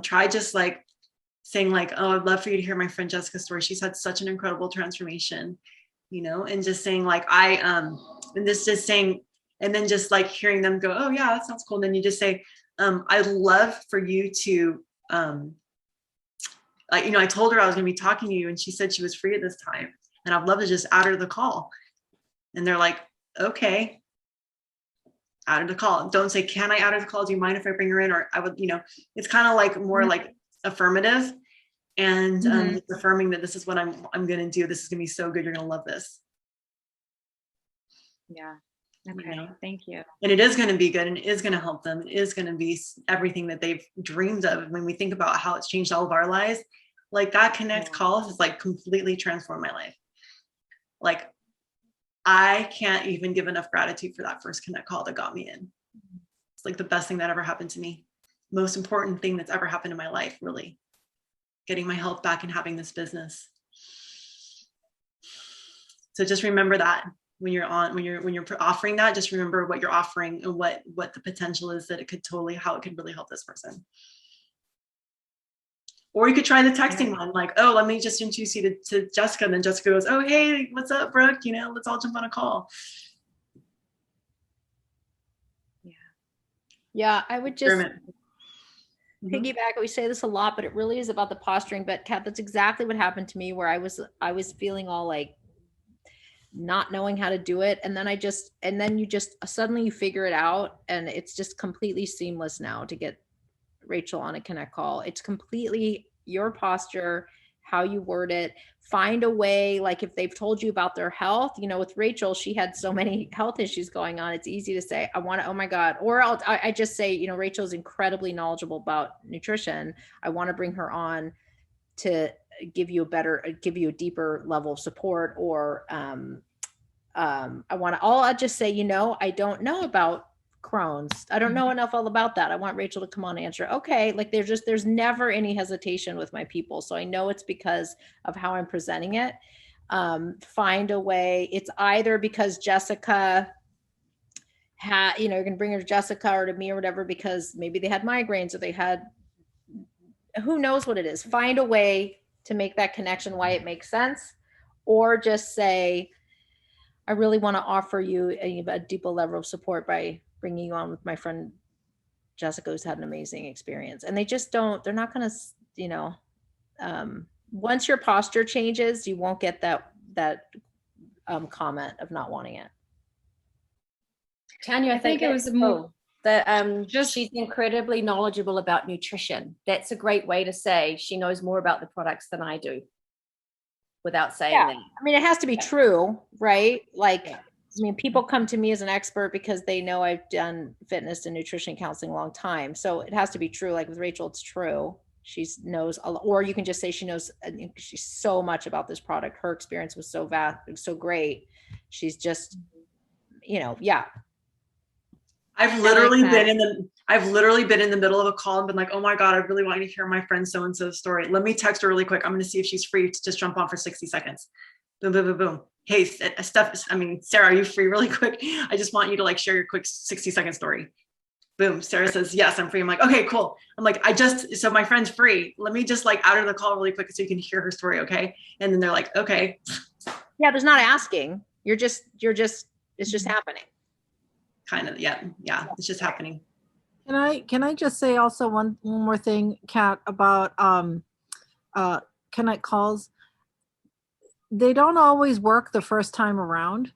[SPEAKER 1] try just like saying like, oh, I'd love for you to hear my friend Jessica's story. She's had such an incredible transformation, and just saying like, and this just saying, and then just like hearing them go, oh yeah, that sounds cool. And then you just say, I'd love for you to, I told her I was gonna be talking to you, and she said she was free at this time, and I'd love to just add her to the call. And they're like, okay, add her to the call. Don't say, can I add her to the call? Do you mind if I bring her in? Or I would, it's kind of like more like affirmative, and affirming that this is what I'm going to do. This is going to be so good. You're going to love this.
[SPEAKER 2] Yeah. Okay. Thank you.
[SPEAKER 1] And it is going to be good, and it is going to help them. It is going to be everything that they've dreamed of. When we think about how it's changed all of our lives, like that connect call has like completely transformed my life. Like I can't even give enough gratitude for that first connect call that got me in. It's like the best thing that ever happened to me. Most important thing that's ever happened in my life, really. Getting my health back and having this business. So just remember that when you're offering that, just remember what you're offering and what the potential is that how it could really help this person. Or you could try the texting one, like, oh, let me just introduce you to Jessica. And then Jessica goes, oh, hey, what's up, Brooke? Let's all jump on a call.
[SPEAKER 7] Yeah, I would just piggyback. We say this a lot, but it really is about the posturing. But Kat, that's exactly what happened to me, where I was feeling all like not knowing how to do it. And then you just suddenly you figure it out, and it's just completely seamless now to get Rachel on a connect call. It's completely your posture, how you word it. Find a way, like if they've told you about their health, with Rachel, she had so many health issues going on. It's easy to say, I want to, oh my God. Or I just say, Rachel's incredibly knowledgeable about nutrition. I want to bring her on to give you a deeper level of support. Or I'll just say, I don't know about Crohn's. I don't know enough all about that. I want Rachel to come on and answer. Okay. Like there's never any hesitation with my people. So I know it's because of how I'm presenting it. Find a way. It's either because Jessica you know, you can bring her to Jessica or to me or whatever, because maybe they had migraines or they had, who knows what it is. Find a way to make that connection, why it makes sense, or just say, I really want to offer you a deeper level of support by bringing you on with my friend Jessica, who's had an amazing experience. And they just don't, they're not going to, you know, once your posture changes, you won't get that comment of not wanting it.
[SPEAKER 8] Tanya, I think
[SPEAKER 2] it was more
[SPEAKER 8] that she's incredibly knowledgeable about nutrition. That's a great way to say she knows more about the products than I do without saying that.
[SPEAKER 7] I mean, it has to be true, right? Like, I mean, people come to me as an expert because they know I've done fitness and nutrition counseling a long time. So it has to be true. Like with Rachel, it's true. She knows, or you can just say she knows, she's so much about this product. Her experience was so vast, so great. She's just, you know, yeah.
[SPEAKER 1] I've literally been in the middle of a call and been like, oh my God, I really want you to hear my friend so-and-so's story. Let me text her really quick. I'm going to see if she's free to just jump on for 60 seconds. Boom, boom, boom, boom. Hey, Sarah, are you free really quick? I just want you to like share your quick 60-second story. Boom. Sarah says, yes, I'm free. I'm like, okay, cool. I'm like, so my friend's free. Let me just like out of the call really quick so you can hear her story. Okay. And then they're like, okay.
[SPEAKER 7] Yeah. There's not asking. It's just happening.
[SPEAKER 1] Kind of. Yeah. It's just happening.
[SPEAKER 6] Can I just say also one more thing, Kat, about connect calls? They don't always work the first time around,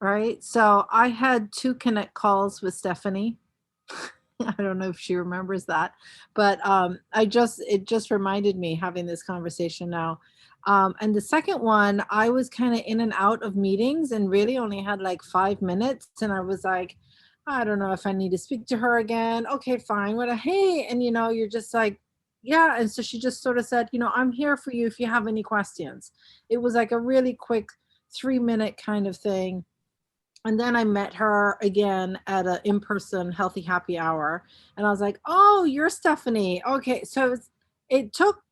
[SPEAKER 6] right? So I had 2 connect calls with Stephanie. I don't know if she remembers that, but it just reminded me having this conversation now. And the second one, I was kind of in and out of meetings and really only had like 5 minutes. And I was like, I don't know if I need to speak to her again. Okay, fine. Hey, and you know, you're just like, yeah. And so she just sort of said, you know, I'm here for you if you have any questions. It was like a really quick 3-minute kind of thing. And then I met her again at an in-person healthy happy hour. And I was like, oh, you're Stephanie. Okay. So it took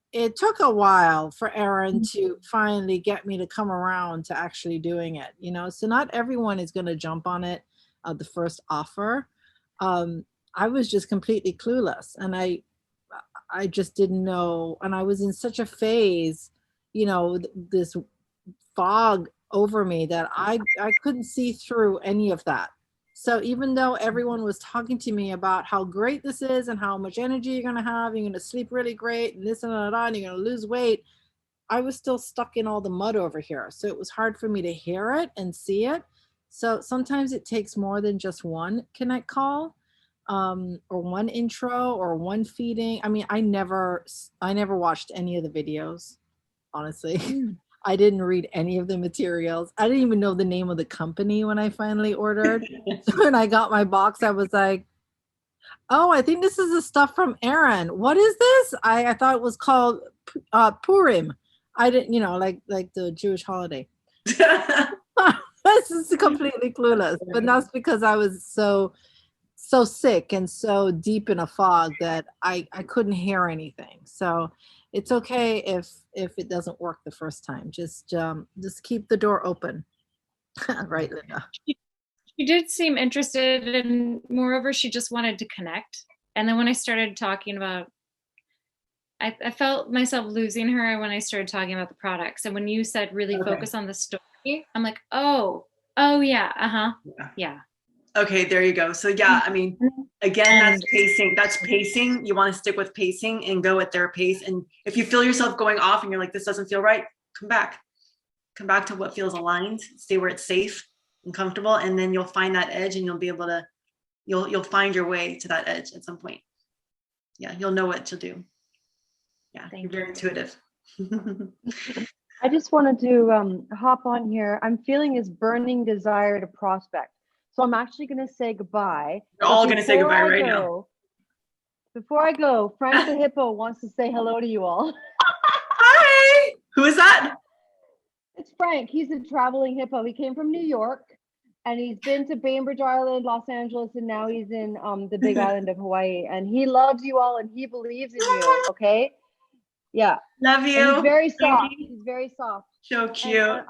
[SPEAKER 6] a while for Erin to finally get me to come around to actually doing it, you know? So not everyone is going to jump on it, the first offer. I was just completely clueless, and I just didn't know. And I was in such a phase, you know, this fog over me that I couldn't see through any of that. So even though everyone was talking to me about how great this is and how much energy you're going to have, you're going to sleep really great and this and that, and you're going to lose weight, I was still stuck in all the mud over here. So it was hard for me to hear it and see it. So sometimes it takes more than just one connect call, or one intro or one feeding. I mean, I never watched any of the videos, honestly. I didn't read any of the materials. I didn't even know the name of the company when I finally ordered. So when I got my box, I was like, oh, I think this is the stuff from Erin. What is this? I thought it was called Purim. I didn't, you know, like the Jewish holiday. This is completely clueless, but that's because I was so sick and so deep in a fog that I couldn't hear anything. So it's okay if it doesn't work the first time. Just keep the door open. Right, Linda?
[SPEAKER 2] She did seem interested, and moreover, she just wanted to connect. And then when I started talking about, I felt myself losing her when I started talking about the products. And when you said really focus on the story, I'm like, oh yeah, yeah.
[SPEAKER 1] Okay, there you go. So yeah, I mean, again, that's pacing. That's pacing. You want to stick with pacing and go at their pace. And if you feel yourself going off and you're like, this doesn't feel right, come back to what feels aligned. Stay where it's safe and comfortable, and then you'll find that edge, and you'll be able to, you'll find your way to that edge at some point. Yeah, you'll know what to do. Yeah, you're very intuitive.
[SPEAKER 3] I just wanted to hop on here. I'm feeling this burning desire to prospect. So I'm actually going to say goodbye.
[SPEAKER 1] We're all going to say goodbye right now.
[SPEAKER 3] Before I go, Frank the Hippo wants to say hello to you all.
[SPEAKER 1] Hi! Who is that?
[SPEAKER 3] It's Frank. He's a traveling hippo. He came from New York. And he's been to Bainbridge Island, Los Angeles, and now he's in the big island of Hawaii. And he loves you all and he believes in you. Okay. Yeah.
[SPEAKER 1] Love
[SPEAKER 3] And
[SPEAKER 1] you.
[SPEAKER 3] he's very soft.
[SPEAKER 1] Thank you.
[SPEAKER 3] He's very soft.
[SPEAKER 1] So
[SPEAKER 3] And,
[SPEAKER 1] cute.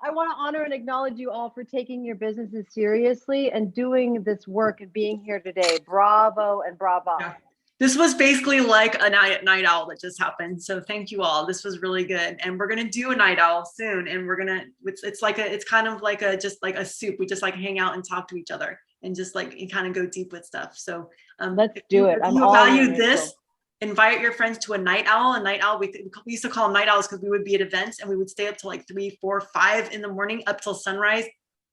[SPEAKER 3] I want to honor and acknowledge you all for taking your businesses seriously and doing this work and being here today. Bravo and bravo.
[SPEAKER 1] Yeah. This was basically like a night owl that just happened. So thank you all. This was really good. And we're going to do a night owl soon. And we're going to, it's kind of like just like a soup. We just like hang out and talk to each other and just like kind of go deep with stuff. So
[SPEAKER 3] let's do it.
[SPEAKER 1] If you value this, invite your friends to a night owl. A night owl, we used to call them night owls because we would be at events and we would stay up till like 3, 4, 5 in the morning up till sunrise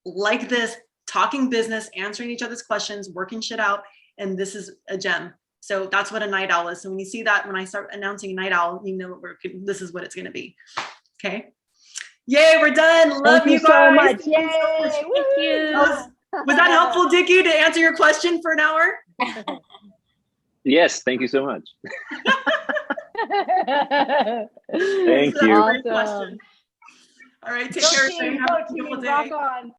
[SPEAKER 1] like this, talking business, answering each other's questions, working shit out. And this is a gem. So that's what a night owl is. So when you see that, when I start announcing night owl, you know this is what it's going to be. Okay. Yay, we're done. Love you guys
[SPEAKER 3] so much.
[SPEAKER 1] Yay.
[SPEAKER 2] Thank you.
[SPEAKER 1] Was that helpful, Dickie, to answer your question for an hour?
[SPEAKER 5] Yes, thank you so much. Thank you.
[SPEAKER 3] Awesome.
[SPEAKER 1] All right, take care. Have a beautiful day.
[SPEAKER 3] Rock on.